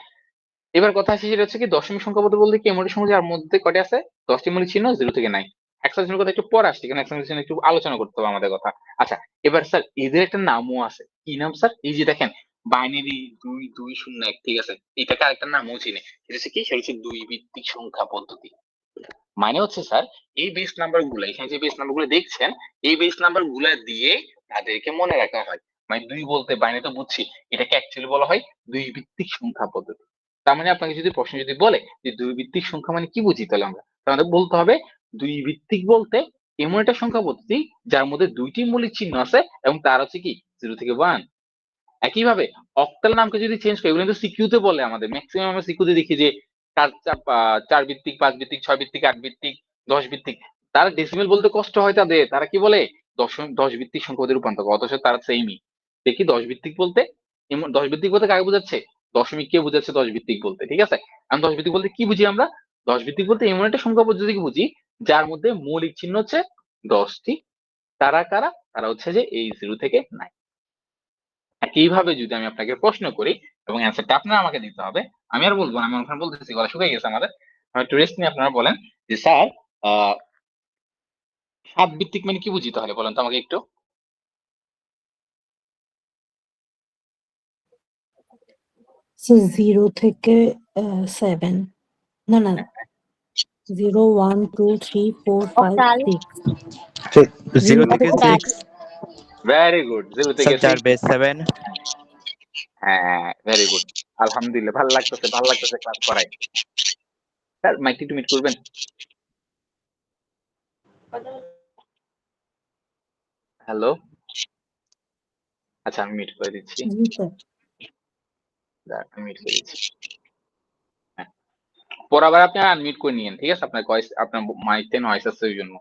এবার কথা আসে, সেটা হচ্ছে কি দশমিক সংখ্যাপদ বলতে কি এমন একটা সংখ্যা যার মধ্যে কয়টা আছে? 10টি মৌলিক চিহ্ন 0 থেকে 9। হেক্সাডেসিমাল কথা একটু পরে আসছে, কারণ হেক্সাডেসিমাল একটু আলোচনা করতে হবে আমাদের কথা। আচ্ছা, এবার স্যার এদের একটা নামও আছে, কি নাম স্যার? এই যে দেখেন বাইনারি 2201, ঠিক আছে, এটাকে আরেকটা নামও চিনে, সেটা হচ্ছে কি? সেটা হচ্ছে দুই ভিত্তিক সংখ্যা পদ্ধতি। মানে হচ্ছে স্যার এই বেস নাম্বার গুলো, এখানে যে বেস নাম্বার গুলো দেখছেন, এই বেস নাম্বার গুলা দিয়ে তাদেরকে মনে রাখা হয়। মানে দুই বলতে বাইনারি তো বুঝছি, এটাকে অ্যাকচুয়ালি বলা হয় দুই ভিত্তিক সংখ্যা পদ্ধতি। তার মানে আপনাকে যদি প্রশ্ন যদি বলে যে দুই ভিত্তিক সংখ্যা মানে কি বুঝি, তাহলে আমরা তাহলে বলতে হবে দুই ভিত্তিক বলতে এমন একটা সংখ্যা পদ্ধতি যার মধ্যে দুইটি মৌলিক চিহ্ন আছে এবং তার হচ্ছে কি 0 থেকে 1। একইভাবে অক্টাল নামকে যদি চেঞ্জ করি, এগুলো কিন্তু সিকিউতে বলে, আমাদের ম্যাক্সিমাম আমরা সিকিউতে দেখি যে চার ভিত্তিক, 5 ভিত্তিক, 6 ভিত্তিক, 8 ভিত্তিক, 10 ভিত্তিক। তারা ডেসিমেল বলতে কষ্ট হয় তাদের, তারা কি বলে 10 ভিত্তিক সংখ্যাপদে রূপান্তর করে, অথচ তারা সেমই। দেখি 10 ভিত্তিক বলতে, এমন 10 ভিত্তিক বলতে কাকে বোঝাচ্ছে? দশমিক কে বোঝাচ্ছে 10 ভিত্তিক বলতে, ঠিক আছে? আমি 10 ভিত্তিক বলতে কি বুঝি আমরা? 10 ভিত্তিক বলতে এমন একটা সংখ্যা পদ্ধতিকে বুঝি যার মধ্যে মৌলিক চিহ্ন হচ্ছে 10টি। তারা কারা? তারা হচ্ছে যে এই 0 থেকে 9। একইভাবে যদি আমি আপনাকে প্রশ্ন করি এবং অ্যান্সারটা আপনারা আমাকে দিতে হবে, আমি আর বলবো না, আমি ওখানে বলতেছি, গলা শুকিয়ে গেছে আমাদের, আমি একটু রেস্ট নিয়ে আপনারা বলেন যে স্যার সাত ভিত্তিক মানে কি বুঝি, তাহলে বলেন তো আমাকে একটু। জিরো থেকে 7, না না, 0 1 2 3 4 5 অক্টাল 6, 0 জিরো থেকে থেকে 6, ভেরি গুড, 0 থেকে স্যার 4 6। বেস 7। হ্যাঁ, ভেরি গুড, আলহামদুলিল্লাহ, ভালো লাগতেছে, ভালো লাগতেছে ক্লাস করাই। স্যার মাইকটি একটু মিট করবেন। হ্যালো, আচ্ছা আমি মিট করে দিচ্ছি, জি স্যার। আমি মিট করে দিচ্ছি। হ্যাঁ, পর আবার আপনি আনমিউট করে নিয়েন, ঠিক আছে? আপনার ভয়েস, আপনার মাইকটা নয়েজ আছে ওই জন্য।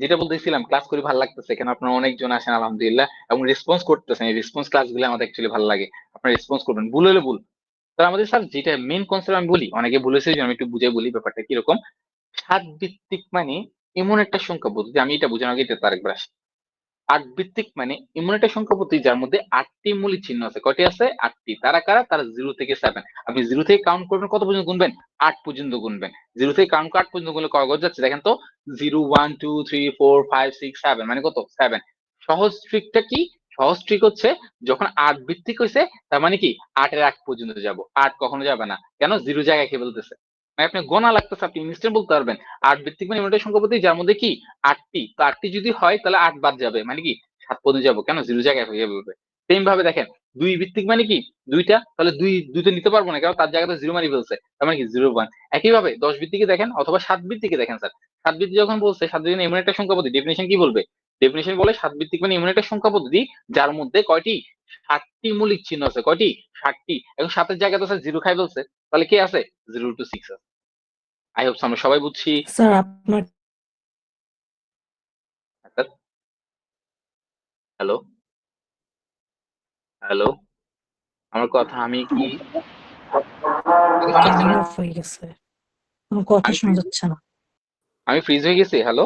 যেটা বলতেছিলাম, ক্লাস করে ভালো লাগতেছে, কেন আপনারা অনেকজন আসেন আলহামদুলিল্লাহ এবং রেসপন্স করতেছেন। এই রেসপন্স ক্লাসগুলো আমাদের অ্যাকচুয়ালি ভালো লাগে। আপনারা রেসপন্স করবেন, ভুল হলে ভুল। তো আমাদের স্যার যেটা মেইন কনসেপ্ট আমি বলি, অনেকে ভুলেছে, আমি একটু বুঝে বলি ব্যাপারটা কিরকম। সাত ভিত্তিক মানে এমন একটা সংখ্যা পদ্ধতি, আমি এটা বুঝানোর আগে এটা আরেকবার আসি। আট ভিত্তিক মানে এমন একটা সংখ্যা পদ্ধতি যার মধ্যে 8টি মৌলিক চিহ্ন আছে। কয়টি আছে? 8টি। তারা কারা? তারা 0 থেকে 7। আপনি 0 থেকে কাউন্ট করবেন, কত পর্যন্ত গুনবেন? 8 পর্যন্ত গুনবেন। 0 থেকে কাউন্ট 8 পর্যন্ত গুনলে কয় গজ যাচ্ছে দেখেন তো? 0 1 2 3 4 5 6 7, মানে কত? 7। সহজ ট্রিকটা কি? সহজ ট্রিক হচ্ছে যখন 8 ভিত্তিক হয়েছে, তার মানে কি 8 এর আগ পর্যন্ত যাব, 8 কখনো যাবে না। কেন? 0 জায়গায় খেয়ে ফেলতেছে, মানে আপনি গোনা লাগতেছে, আপনি ইনস্ট্যান্ট বলতে পারবেন। 8 ভিত্তিক মানে এমন একটা সংখ্যা পদ্ধতি যার মধ্যে কি 8টি, তো 8টি যদি হয় তাহলে 8 বাদ যাবে, মানে কি 7 পর্যন্ত যাবো, কেন? 0 জায়গায় হয়ে বলবে। সেম ভাবে দেখেন দুই ভিত্তিক মানে কি দুইটা, তাহলে দুই তো নিতে পারবো না, কারণ তার জায়গাতে 0 মারি ফেলছে, তার মানে কি 0 1। একইভাবে 10 ভিত্তিকে দেখেন অথবা 7 ভিত্তিকে দেখেন স্যার, 7 ভিত্তিক যখন বলছে 7 ভিত্তিক এমন একটা সংখ্যা পদ্ধতি, ডেফিনেশন কি বলবে? ডেফিনেশন বলে 7 ভিত্তিক মানে এমন একটা সংখ্যা পদ্ধতি যার মধ্যে কয়টি? 7টি মৌলিক চিহ্ন আছে। কয়টি? 7টি। এবং 7 এর জায়গাতে স্যার 0 খাই ফেলছে, তাহলে কে আছে? 0 to 6 আছে। আই হোপ আমরা সবাই বুঝছি। স্যার আপনার হ্যালো, হ্যালো, আমার কথা আমি কি কথা শোনা যাচ্ছে না? ক্যামেরা অফ হয়ে গেছে, কোনো কথা আমি শোনা যাচ্ছে না। আমি ফ্রিজ হয়ে গেছি। হ্যালো,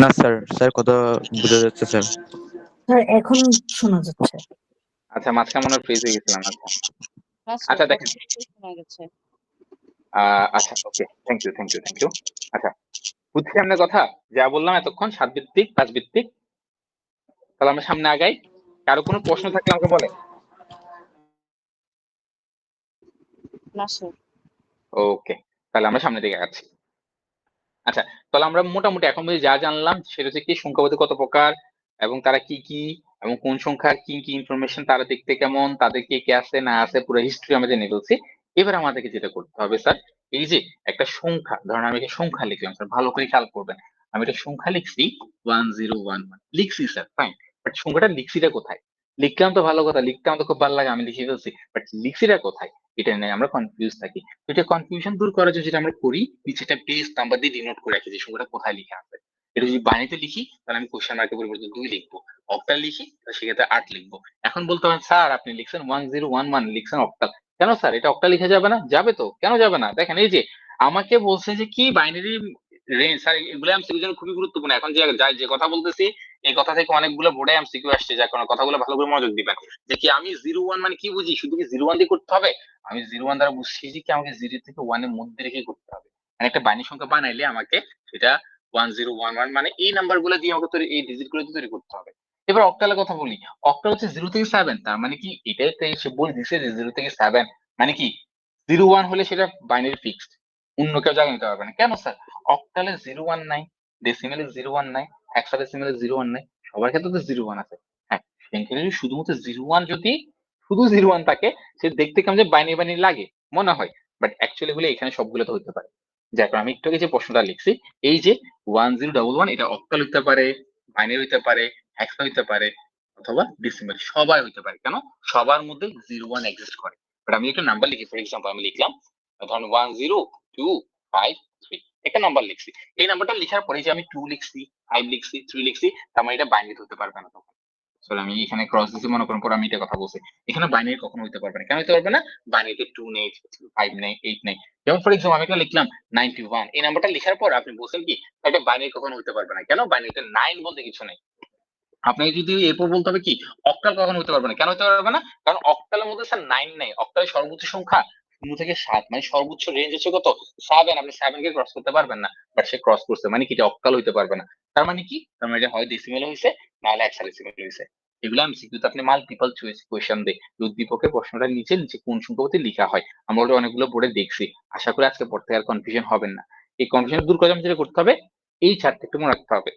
না স্যার, স্যার কথা বোঝা যাচ্ছে স্যার। স্যার এখন শোনা যাচ্ছে। আচ্ছা মাঝখানে মনে হয় ফ্রিজ হয়ে গেছিলাম। আচ্ছা, স্যার আচ্ছা দেখেন, কথা শোনা গেছে। আচ্ছা okay, thank you, thank you, thank you. আচ্ছা, বুঝছি আপনার কথা, যা বললাম এতক্ষণ 7 ভিত্তিক 5 ভিত্তিক। তাহলে আমরা সামনে আগাই। কারো কোনো প্রশ্ন থাকলে আমাকে বলে। না স্যার। ওকে, তাহলে আমরা সামনের দিকে আগাচ্ছি। আচ্ছা, তাহলে আমরা মোটামুটি এখন পর্যন্ত যা জানলাম সেটা হচ্ছে কি সংখ্যাপদ্ধতি কত প্রকার এবং তারা কি কি এবং কোন সংখ্যার কি কি ইনফরমেশন, তারা দেখতে কেমন, তাদের কে কে আছে না আছে, পুরো হিস্ট্রি আমরা জেনে ফেলছি। এবার আমাদেরকে যেটা করতে হবে স্যার, এই যে একটা সংখ্যা, ধরেন আমি একটা সংখ্যা লিখলাম স্যার, ভালো করে খেয়াল করবেন, আমি একটা সংখ্যা লিখছি 1011 লিখছি স্যার, ফাইন, বাট সংখ্যাটা লিখছিটা কোথায়? লিখলাম তো ভালো কথা, লিখতে আমার তো খুব ভালো লাগে, আমি লিখে ফেলছি, বাট লিখছিটা কোথায় এটা নিয়ে আমরা কনফিউজ থাকি। তো এটা কনফিউশন দূর করার জন্য যেটা আমরা করি, নিচে একটা বেস নাম্বার দিয়ে ডিনোট করে রাখি যে সংখ্যাটা কোথায় লিখে আছে। এটা যদি বাইনারিতে লিখি তাহলে আমি কোশ্চেন মার্কের পরিবর্তে 2 লিখবো, অক্টাল লিখি তাহলে সেক্ষেত্রে 8 লিখবো। এখন বলতে পারেন স্যার আপনি লিখছেন 1011 লিখছেন অক্টাল, কেন স্যার এটা অক্টাল লিখা যাবে না? যাবে তো, কেন যাবে না? দেখেন এই যে আমাকে বলছে যে কি বাইনারি রেঞ্জ, স্যার এগুলো এমসিকিউ জন্য খুবই গুরুত্বপূর্ণ। এখন যে যে কথা বলতেছি এই কথা থেকে অনেকগুলো বোর্ডে এমসিকিউ আসছে, যার কারণে কথাগুলো ভালো করে মনোযোগ দিবেন। যে কি আমি 01 মানে কি বুঝি, শুধু কি 01 দিয়ে করতে হবে? আমি 01 দ্বারা বুঝছি যে কি আমাকে 0 থেকে 1 এর মধ্যে রেখে করতে হবে, মানে একটা বাইনারি সংখ্যা বানাইলে আমাকে সেটা 1011 মানে এই নাম্বার গুলো দিয়ে আমাকে এই ডিজিট গুলো তৈরি করতে হবে। এবার অক্টালের কথা বলি, অক্টাল হচ্ছে 0 থেকে 7, তার মানে কি এটাই সে বলে দিছে যে 0 থেকে 7 মানে কি 01 হলে সেটা বাইনারি ফিক্সড, অন্য কেউ জায়গা নিতে পারবে না। কেন স্যার? অক্টালে 01 নাই, ডেসিমেলে 01 নাই, হেক্সাডেসিমেলে 01 নাই, সবার ক্ষেত্রে তো 01 আছে। হ্যাঁ, সেখানে শুধুমাত্র 01 যদি শুধু 01 থাকে, সে দেখতে কেমন যে বাইনারি বাইনারি লাগে মনে হয়, বাট অ্যাকচুয়ালি হলে এখানে সবগুলো তো হতে পারে। যার কারণে আমি একটু আগে যে প্রশ্নটা লিখছি, এই যে 1011 এটা অক্টাল হইতে পারে, বাইনারি হইতে পারে, হেক্সা হইতে পারে, অথবা ডেসিমেল, সবাই হইতে পারে। কেন? সবার মধ্যে 01 এক্সিস্ট করে। বাট আমি একটা নাম্বার লিখি, ফর এক্সাম্পল আমি লিখলাম ধরুন 1025 একটা নাম্বার লিখছি, এই নাম্বারটা লেখার পরে যে আমি 2 লিখছি, 5 লিখছি, 3 লিখছি, তার মানে এটা বাইনারি হতে পারবে না তখন। সরি আমি এখানে ক্রস দিছি, মনে করেন পরে আমি এটা কথা বলছি, এখানে বাইনারি কখনো হতে পারবে না। কেন হতে পারবে না? বাইনারিতে 2 নেই, 5 নেই, 8 নেই। যেমন ফর এক্সাম্পল আমি একটা লিখলাম 91, এই নাম্বারটা লেখার পর আপনি বলছেন কি এটা বাইনারি কখনো হতে পারবে না। কেন? বাইনারিতে 9 বলতে কিছু নেই। আপনাকে যদি এরপর বলতে হবে কি অক্টাল কখনো হতে পারবে না। কেন হতে পারবে না? কারণ অক্টালের মধ্যে স্যার 9 নাই, অক্টালের সর্বোচ্চ সংখ্যা 0 থেকে 7, মানে সর্বোচ্চ রেঞ্জ হচ্ছে কত? 7, আপনি 7 কে ক্রস করতে পারবেন না, বাট সে ক্রস করছে, মানে কি এটা অক্টাল হইতে পারবে না। তার মানে কি? তার মানে এটা হয় ডেসিমেল হইছে না হলে হেক্সাডেসিমেল হইছে। এগুলো এমসিকিউ তে আপনি মাল্টিপল চয়েস কোশ্চেন দেয়, উদ্দীপকের প্রশ্নটা নিচে নিচে কোন সংখ্যাপতি লেখা হয়, আমরা অলরেডি অনেকগুলো বোর্ডে দেখছি। আশা করি আজকে পড়তে আর কনফিউশন হবেন না। এই কনফিউশন দূর করার জন্য যেটা করতে হবে, এই চারটা একটু মনে রাখতে হবে,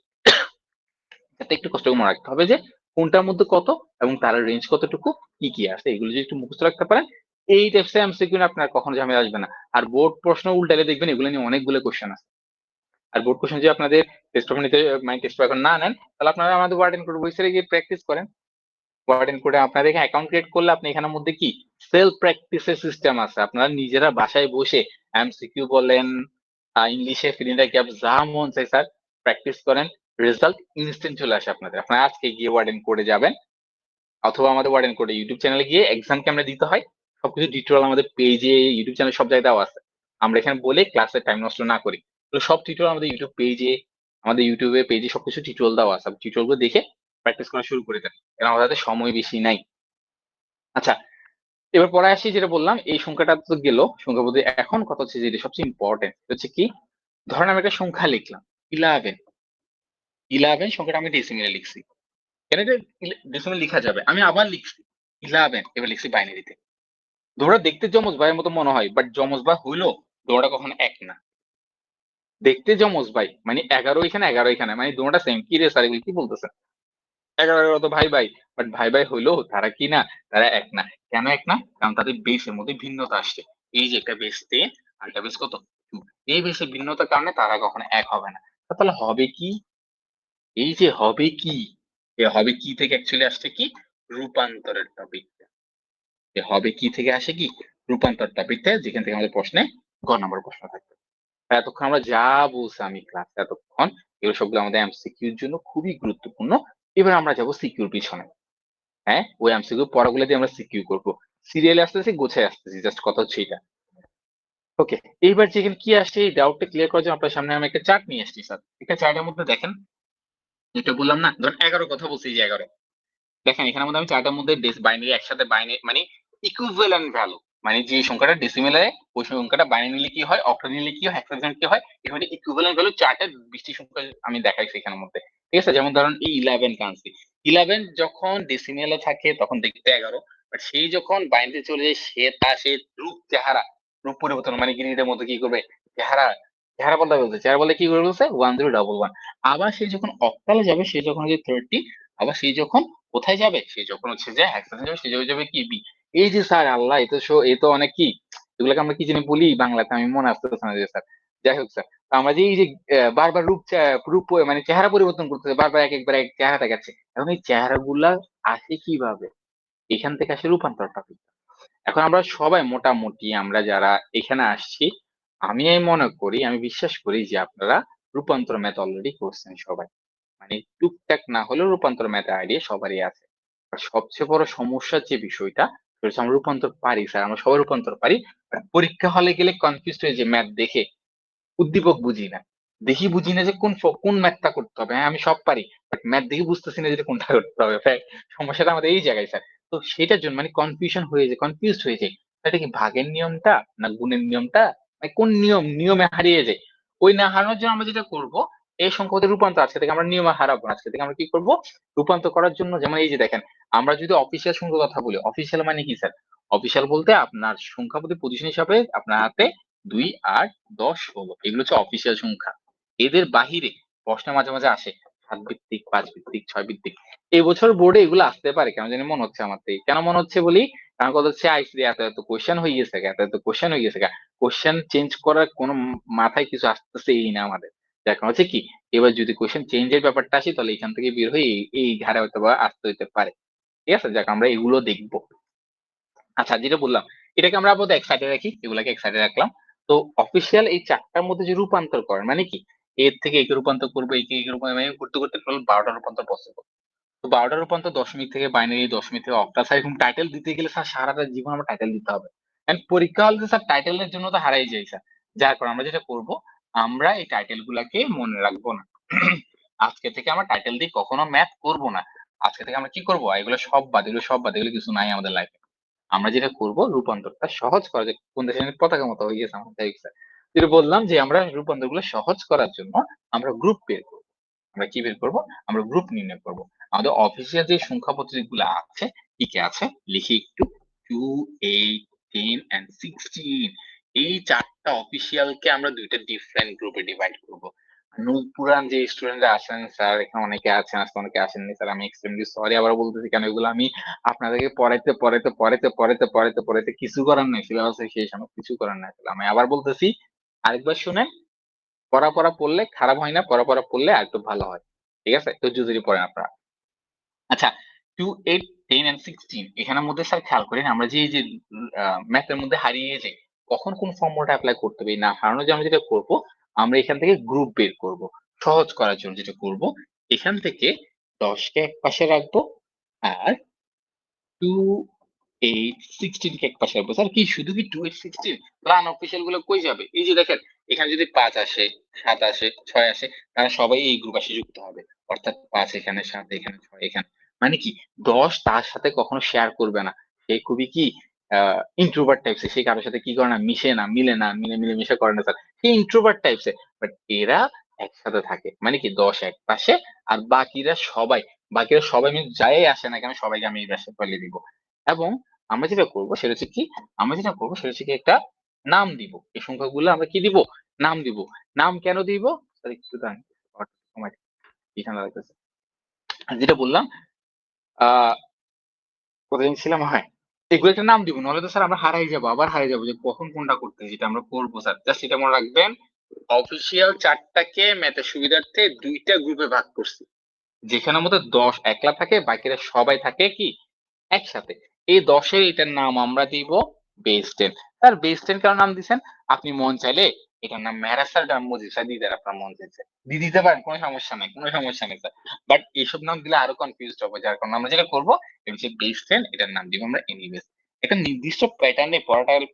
এটা একটু কষ্ট করে মনে রাখতে হবে যে কোনটার মধ্যে কত এবং তার রেঞ্জ কতটুকু, কি কি আছে, এগুলো যদি একটু মুখস্থ রাখতে পারেন, এই টাইপস এর এমসিকিউ আপনার কখনো ঝামেলা আসবে না। আর বোর্ড প্রশ্ন উল্টালে দেখবেন এগুলো নিয়ে অনেকগুলো কোশ্চেন আছে। আর বোর্ড কোশ্চেন যদি আপনাদের টেস্ট পেপার নিতে মানে টেস্ট পেপার এখন না নেন, তাহলে আপনারা আমাদের ওয়ার্ডেন কোড বইসে গিয়ে প্র্যাকটিস করেন। ওয়ার্ডেন কোডে আপনারা এখানে অ্যাকাউন্ট ক্রিয়েট করলে আপনি এখানের মধ্যে কি সেলফ প্র্যাকটিসের সিস্টেম আছে, আপনারা নিজেরা বাসায় বসে এমসিকিউ বলেন, ইংলিশে ফিল ইন দ্য গ্যাপ, যা মন চাই স্যার প্র্যাকটিস করেন, রেজাল্ট ইনস্ট্যান্ট চলে আসে আপনাদের। আপনারা আজকে গিয়ে ওয়ার্ডেন কোডে যাবেন অথবা আমাদের ওয়ার্ডেন কোডে ইউটিউব চ্যানেলে গিয়ে এক্সাম কেমনে দিতে হয় সবকিছু ডিটেইল আমাদের পেজে, ইউটিউব চ্যানেলে সব জায়গায় দেওয়া আছে। আমরা এখানে বলে ক্লাসের টাইম নষ্ট না করি, তো সব টিউটোরিয়াল আমাদের ইউটিউব পেজে, আমাদের ইউটিউবে পেজে সবকিছু টিউটোরিয়াল দেওয়া আছে। টিউটোরিয়াল গুলো দেখে প্র্যাকটিস করা শুরু করে দেন, কারণ আমাদের হাতে সময় বেশি নাই। আচ্ছা, এবার পরে আসি, যেটা বললাম এই সংখ্যাটা তো গেল সংখ্যা বলতে, এখন কথা হচ্ছে যেটা সবচেয়ে ইম্পর্টেন্ট হচ্ছে কি, ধরেন আমি একটা সংখ্যা লিখলাম 11 সংখ্যাটা আমি ডেসিমেলে লিখছি, কেন এটা ডেসিমেল লেখা যাবে, আমি আবার লিখছি 11, এবার লিখছি বাইনারিতে। দোড়া দেখতে যমজ ভাইয়ের মতো মনে হয়, বাট যমজ ভাই হইলো দোড়াটা কখনো এক না। দেখতে যমজ ভাই মানে 11 এখানে 11 এখানে, মানে দোনোটা সেম। কি রে স্যার এগুলো কি বলতেছেন? 11 তো ভাই ভাই, বাট ভাই ভাই হইলো তারা কি না, তারা এক না। কেন এক না? কারণ তাদের বেসের মধ্যে ভিন্নতা আসছে। এই যে একটা বেস 10 আর একটা বেস কত 2, এই বেসের ভিন্নতার কারণে তারা কখনো এক হবে না। তাহলে হবে কি? এই যে হবে কি, এ হবে কি থেকে অ্যাকচুয়ালি আসছে কি রূপান্তরের টপিক। এ হবে কি থেকে আসে কি রূপান্তর টপিকটা, যেখান থেকে আমাদের প্রশ্নে গ নম্বর প্রশ্ন থাকবে। এতক্ষণ আমরা যা বলছি আমি ক্লাসে এতক্ষণ, এগুলো সবগুলো আমাদের এমসিকিউর জন্য খুবই গুরুত্বপূর্ণ। এবার আমরা যাবো সিকিউর পিছনে। হ্যাঁ, ওই এমসিকিউ পড়াগুলো দিয়ে আমরা সিকিউ করবো, সিরিয়ালে আসতেছি, গোছায় আসতেছি, জাস্ট কথা হচ্ছে এটা। ওকে, এইবার যেখানে কি আসছে এই ডাউটটা ক্লিয়ার করার জন্য আপনার সামনে আমি একটা চার্ট নিয়ে আসছি স্যার। একটা চার্টের মধ্যে দেখেন, যেটা বললাম না ধরেন 11 কথা বলছি, যে 11 দেখেন এখানের মধ্যে আমি চারটার মধ্যে বাইনারি একসাথে, বাইনারি মানে ইকুইভ্যালেন্ট ভ্যালু, মানে যে সংখ্যাটা ডেসিমেলে ওই সংখ্যাটা বাইনারি নিলে কি হয়, অক্টাল নিলে কি হয়, হেক্সাডেসিমাল কি হয়, এখানে ইকুইভ্যালেন্ট ভ্যালু চারটার 20টি সংখ্যা আমি দেখাইছি এখানের মধ্যে। ঠিক আছে, যেমন ধরুন এই 11 কানছি, 11 যখন ডেসিমেলে থাকে তখন দেখতে 11, বাট সেই যখন বাইনারিতে চলে যায় সে রূপ চেহারা রূপ পরিবর্তন মানে গিরিদের মতো কি করবে, চেহারা চেহারা বলতে বলছে, চেহারা বলে কি করে বলছে 1 0 1 1। আবার সে যখন অক্টালে যাবে, সে যখন হচ্ছে 30, আবার সে যখন কোথায় যাবে, সে যখন হচ্ছে যে হেক্সাডেসিমালে যাবে, সে যখন যাবে কি বি। এই যে স্যার আল্লাহ, এ তো অনেক কি, এগুলোকে আমরা কি জানি বলি বাংলাতে, আমি মনে আসতেছে না যে স্যার। যাই হোক স্যার, তো আমরা যে এই যে বারবার মানে চেহারা পরিবর্তন করতেছে, বারবার এক একবার এক চেহারা দেখাচ্ছে, এখন এই চেহারাগুলা আসে কিভাবে, এখান থেকে আসে রূপান্তরটা। এখন আমরা সবাই মোটামুটি আমরা যারা এখানে আসছি, আমি মনে করি, আমি বিশ্বাস করি যে আপনারা রূপান্তর ম্যাথ অলরেডি করছেন সবাই, মানে টুকটাক না হলেও রূপান্তর ম্যাথের আইডিয়া সবারই আছে। আর সবচেয়ে বড় সমস্যার যে বিষয়টা, সেটা হচ্ছে আমরা রূপান্তর পারি স্যার, আমরা সবাই রূপান্তর পারি, but পরীক্ষা হলে গেলে কনফিউজ হয়ে যে ম্যাথ দেখে উদ্দীপক বুঝি না, দেখি বুঝি না যে কোন ম্যাথটা করতে হবে। হ্যাঁ আমি সব পারি, বাট ম্যাথ দেখে বুঝতেছি না যে কোনটা করতে হবে। সমস্যাটা আমাদের এই জায়গায় স্যার। তো সেটার জন্য মানে কনফিউশন হয়ে যায়, কনফিউজড হয়ে যায়, এটা কি ভাগের নিয়মটা না গুণের নিয়মটা, মানে কোন নিয়মে হারিয়ে যায়। ওই না হারানোর জন্য আমরা যেটা করব, এই সংখ্যাপদের রূপান্তর আজকে থেকে আমরা নিয়মে হারাবো না। আজকে থেকে আমরা কি করব, রূপান্তর করার জন্য, যেমন এই যে দেখেন, আমরা যদি অফিসিয়াল সংখ্যার কথা বলি, অফিসিয়াল মানে কি স্যার, অফিসিয়াল বলতে আপনার সংখ্যাপতি পজিশন হিসাবে আপনার হাতে 2 8 10 16, এগুলো হচ্ছে অফিসিয়াল সংখ্যা। এদের বাহিরে প্রশ্নে মাঝে মাঝে আসে 7 ভিত্তিক, 5 ভিত্তিক, 6 ভিত্তিক। এই বছর বোর্ডে এগুলো আসতে পারে, কেন জানি মনে হচ্ছে আমার থেকে। কেন মনে হচ্ছে বলি, কারণ কথা হচ্ছে আইসিডি এত এত কোশ্চেন হয়ে গেছে, এত কোশ্চেন হয়ে গেছে, কোশ্চেন চেঞ্জ করার কোনো মাথায় কিছু আসতেছেই না আমাদের। যার কারণ হচ্ছে কি, এবার যদি কোশ্চেন চেঞ্জের ব্যাপারটা আসি, তাহলে এখান থেকে বের হয়ে এই ধারে হয়তো বা আসতে হইতে পারে। ঠিক আছে, যাক আমরা এগুলো দেখবো। আচ্ছা, যেটা বললাম, এটাকে আমরা আপাতত এক সাইডে রাখি, এগুলাকে এক সাইডে রাখলাম। তো অফিসিয়াল এই চারটার মধ্যে যে রূপান্তর করেন মানে কি, এর থেকে একে রূপান্তর করবো, একে রূপান্তর, মানে করতে করতে টোটাল 12টা রূপান্তর পসিবল। তো 12টা রূপান্তর, দশমিক থেকে বাইনারি, দশমিক থেকে অক্টাল, স্যার এরকম টাইটেল দিতে গেলে স্যার সারাটা জীবন আমরা টাইটেল দিতে হবে। এন্ড পরীক্ষা হলে স্যার টাইটেলের জন্য তো হারাই যাই স্যার। যার কারণে আমরা যেটা করব, আমরা এই টাইটেল গুলাকে মনে রাখবো না। আজকে থেকে আমরা টাইটেল দিয়ে কখনো ম্যাথ করব না। আজকে থেকে আমরা কি করবো, এগুলো সব বাদ, এগুলো কিছু নাই আমাদের লাইফে। আমরা যেটা করব, রূপান্তরটা সহজ করা যায়, কোন দেশের পতাকা মতো হয়ে গেছে আমার, তাই স্যার। যেটা বললাম যে আমরা রূপান্তর গুলো সহজ করার জন্য আমরা গ্রুপ বের করবো। আমরা কি বের করব, আমরা গ্রুপ নির্ণয় করব। আমাদের অফিসিয়াল যে সংখ্যাপত্র গুলো আছে, কি কি আছে লিখি একটু, 2 8 10 and 16, এই চারটা অফিসিয়ালকে আমরা দুইটা ডিফারেন্ট গ্রুপে ডিভাইড করব। নূপুরান যে স্টুডেন্টরা আছেন স্যার, এখানে অনেকে আছেন, আজকে অনেকে আসেননি স্যার, আমি এক্সট্রিমলি সরি আবার বলতেছি, কেন এগুলো আমি আপনাদেরকে পড়াইতে কিছু করার নাই, সিলেবাসে শেষ, আমার কিছু করার নাই। তাহলে আমি আবার বলতেছি, আরেকবার শুনেন, পড়া পড়লে খারাপ হয় না, পড়া পড়লে আর একটু ভালো হয়। ঠিক আছে, তো যদি পড়েন আপনারা। আচ্ছা, 2 8 10 and 16 এখানের মধ্যে স্যার খেয়াল করেন, আমরা যে এই যে ম্যাথের মধ্যে হারিয়ে যাই, কখন কোন ফর্মুলাটা অ্যাপ্লাই করতে হবে, না হারানোর জন্য যেটা করব, আমরা এখান থেকে গ্রুপ বের করব। সহজ করার জন্য যেটা করব, এখান থেকে 10 কে এক পাশে রাখবো, আর 2 8 16 কে এক পাশে রাখবো। স্যার কি শুধু কি 2 8 16, তাহলে আনঅফিসিয়াল গুলো কই যাবে? এই যে দেখেন, এখানে যদি 5 আসে, 7 আসে, 6 আসে, তারা সবাই এই গ্রুপ আসে যুক্ত হবে। অর্থাৎ 5 এখানে, 7 এখানে, 6 এখানে। মানে কি, 10 তার সাথে কখনো শেয়ার করবে না। সে খুবই কি ইন্ট্রোভার্ট টাইপস, সে কারোর সাথে কি করে না, মিশে না, মিলেমিশে করে না sir, say introvert types. But এরা একসাথে থাকে, মানে কি 10 এক পাশে, আর বাকিরা সবাই মিলে যাই আসে না কেন, সবাইকে আমি এই পাশে ফেলে দিব। এবং আমরা যেটা করবো সেটা হচ্ছে কি, একটা নাম দিব, এই সংখ্যাগুলো আমরা কি দিব, নাম দিব। নাম কেন দিব স্যার, একটু দাঁড়ান, সময় কি ঠান্ডা লাগতেছে। আর যেটা বললাম, আহ কতদিন ছিলাম, হ্যাঁ, এগুলো একটা নাম দিব, নাহলে তো স্যার আমরা আবার হারাই যাবো যে কখন কোনটা করতেছি। যেটা আমরা করবো স্যার, জাস্ট এটা মনে রাখবেন, অফিসিয়াল চারটাকে ম্যাথের সুবিধার্থে দুইটা গ্রুপে ভাগ করছি, যেখানের মধ্যে 10 একলা থাকে, বাকিরা সবাই থাকে কি একসাথে। এই 10-এর এটার নাম আমরা দিব বেস 10। স্যার বেস 10 কেন নাম দিচ্ছেন, আপনি মন চাইলে এটার নাম মেহরাজ স্যার মজিদ স্যার দিয়ে দেন, আপনার মন চাইছে দিয়ে দিতে পারেন, কোনো সমস্যা নেই স্যার। বাট এইসব নাম দিলে আরো কনফিউজ হবে, যার কারণে আমরা যেটা করবো, এটা হচ্ছে বেস 10, এটার নাম দিব আমরা এনিওয়েজ। একটা নির্দিষ্ট প্যাটার্নে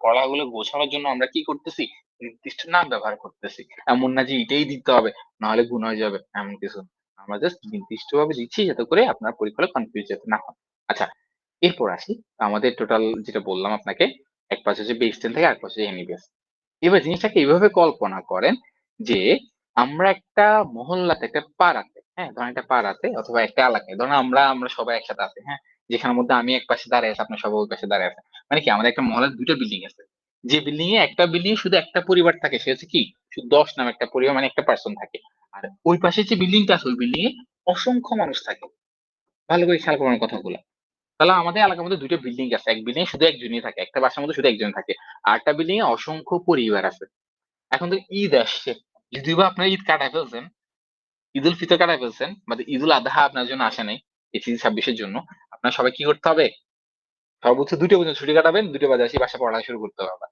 পড়াগুলো গোছানোর জন্য আমরা কি করতেছি, নির্দিষ্ট নাম ব্যবহার করতেছি। এমন না যে এটাই দিতে হবে, নাহলে গুণ হয়ে যাবে, এমন কিছু না। আমরা জাস্ট নির্দিষ্ট ভাবে দিচ্ছি, যাতে করে আপনার পরীক্ষায় কনফিউজ যাতে না হয়। আচ্ছা, এরপর আসি, আমাদের টোটাল যেটা বললাম আপনাকে, এক পাশে হচ্ছে বেস 10 থেকে, আর পাশে এমইবিএস। এবার জিনিসটাকে এইভাবে কল্পনা করেন যে, আমরা একটা মহল্লাতে, একটা পাড়াতে, হ্যাঁ ধরেন একটা পাড়াতে অথবা একটা এলাকায়, ধরেন আমরা সবাই একসাথে আছি, হ্যাঁ, যেখানের মধ্যে আমি এক পাশে দাঁড়িয়ে আছি, আপনার সবাই ওই পাশে দাঁড়িয়ে আছে। মানে কি, আমাদের একটা মহল্লার দুইটা বিল্ডিং আছে, যে বিল্ডিং এ একটা বিল্ডিং এ শুধু একটা পরিবার থাকে সে হচ্ছে কি শুধু 10 নামে একটা পরিবার মানে একটা পার্সন থাকে। আর ওই পাশে যে বিল্ডিংটা আছে ওই বিল্ডিং এ অসংখ্য মানুষ থাকে। ভালো করে খেয়াল করবেন কথাগুলো। তাহলে আমাদের এলাকার মধ্যে দুটো বিল্ডিং আছে, এক বিল্ডিং এ শুধু একজনই থাকে, একটা বাসার মধ্যে শুধু একজন থাকে, আর একটা বিল্ডিং এ অসংখ্য পরিবার আছে। এখন তো ঈদ আসছে, যদিও বা আপনারা ঈদ কাটায় ফেলছেন, ঈদুল ফিতর কাটায় ফেলছেন, বাট ঈদুল আদহা আপনার জন্য আসে নাই এই 26-এর জন্য। আপনার সবাই কি করতে হবে, সর্বোচ্চ 2টা পর্যন্ত ছুটি কাটাবেন, 2টা বাজে আসি বাসা পড়া শুরু করতে হবে আবার।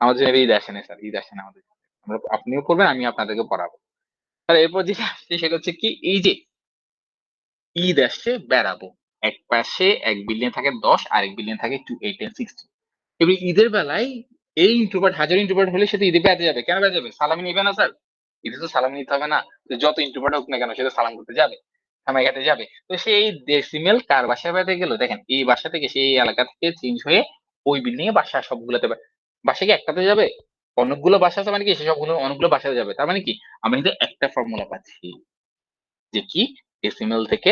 আমাদের জন্য ঈদ আসে না স্যার, ঈদ আসে না আমাদের জন্য। আমরা আপনিও পড়বেন, আমি আপনাদেরকে পড়াবো। আর এরপর যেটা আসছে সেটা হচ্ছে কি, এই যে ঈদ আসছে বেড়াবো, এক পাশে এক বিল্ডিং থাকে 10, আরেক বিল্ডিং থাকে 2, 8 and 16। এবার ঈদের বেলায় এই ইন্ট্রোভার্ট হাজার ইন্ট্রোভার্ট হলে সে তো ঈদে বেড়াতে যাবে, কেন বেড়াতে যাবে, সালামি নিবে না স্যার? ঈদে তো সালামি নিতে হবে না? তো যত ইন্ট্রোভার্ট হোক না কেন সে তো সালাম করতে যাবে, সামাই ঘাটে যাবে। তো সেই ডেসিমেল কার বাসায় বেড়াতে গেল, দেখেন এই বাসা থেকে সেই এলাকা থেকে চেঞ্জ হয়ে ওই বিল্ডিং এ বাসা সবগুলোতে বাসা কি একটাতে যাবে? অনেকগুলো বাসা আছে মানে কি সে সবগুলো অনেকগুলো বাসায় যাবে, তার মানে কি আমরা কিন্তু একটা ফর্মুলা পাচ্ছি যে কি ডেসিমেল থেকে,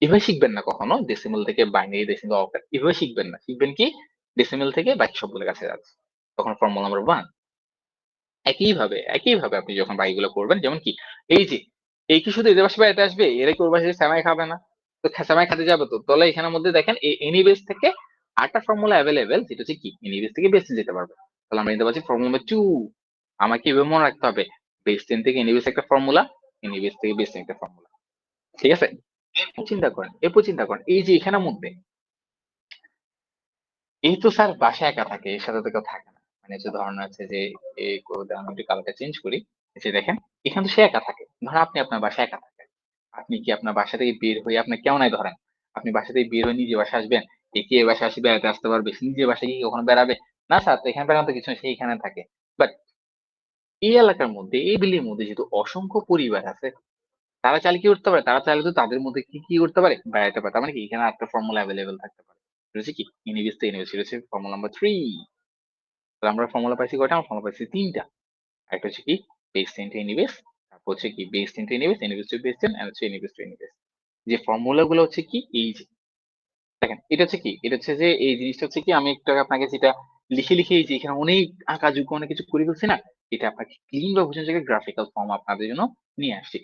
এভাবে শিখবেন না কখনো ডেসিমেল থেকে বাইনারি ডেসিমেল অক্টাল, এভাবে শিখবেন না, শিখবেন কি ডেসিমেল থেকে বাকি সবগুলোর কাছে যাচ্ছে, তখন ফর্মুলা নাম্বার 1। একইভাবে আপনি যখন বাকিগুলো করবেন, যেমন কি এই যে এই কি শুধু এদের বাসায় বেড়াতে আসবে, এরা কি ওর বাসায় সেমাই খাবে না? তো সেমাই খেতে যাবে তো, তাহলে এখানের মধ্যে দেখেন এনি বেস থেকে আরেকটা ফর্মুলা অ্যাভেলেবেল, যেটা হচ্ছে কি এনি বেস থেকে বেস যেতে পারবে। তাহলে আমরা নিতে পারছি ফর্মুলা নাম্বার 2। আমাকে এভাবে মনে রাখতে হবে, বেস 10 থেকে এনি বেস একটা ফর্মুলা, এনি বেস থেকে বেস একটা ফর্মুলা। ঠিক আছে? এরপর চিন্তা করেন এই যে এখানের মধ্যে এই তো স্যার বাসায় একা থাকে, এর সাথে তো কেউ থাকে না, মানে যে ধরনের আছে যে এই আমি একটু কালারটা চেঞ্জ করি, এই যে দেখেন এখানে তো সে একা থাকে। ধরেন আপনি আপনার বাসায় একা থাকেন, আপনি কি আপনার বাসা থেকে বের হয়ে আপনার কেউ নাই, ধরেন আপনি বাসা থেকে বের হয়ে নিজে বাসায় আসবেন, এ কি এ বাসায় আসি বেড়াতে আসতে পারবে, সে নিজে বাসায় কি কখনো বেড়াবে? না স্যার, তো এখানে বেড়ানোর তো কিছু নেই, সে এখানে থাকে। বাট এই এলাকার মধ্যে এই বিল্ডিং এর মধ্যে যেহেতু অসংখ্য পরিবার আছে, তারা চাইলে কি করতে পারে, তারা চাইলে তো তাদের মধ্যে কি কি করতে পারে, বেড়াতে পারে। তার মানে কি এখানে একটা ফর্মুলা অ্যাভেলেবেল থাকতে পারে, এটা হচ্ছে কি ইনহিবিস তো ইনহিবিস, এটা হচ্ছে ফর্মুলা নাম্বার 3। তাহলে আমরা ফর্মুলা পাইছি কয়টা, আমরা ফর্মুলা পাইছি 3টা। একটা হচ্ছে কি বেস 10 টু ইনহিবিস, তারপর হচ্ছে কি base 10 to any base, any base to base 10, and হচ্ছে ইনহিবিস টু ইনহিবিস। যে ফর্মুলা গুলো হচ্ছে কি এই যে দেখেন, এটা হচ্ছে কি, এটা হচ্ছে যে এই জিনিসটা হচ্ছে কি আমি একটু আগে আপনাকে যেটা লিখে লিখে এই যে এখানে অনেক আঁকা ঝুঁকা অনেক কিছু করে ফেলছি না, এটা আপনাকে ক্লিন বা বোঝানোর জায়গায় গ্রাফিক্যাল ফর্ম আপনাদের জন্য নিয়ে আসছি।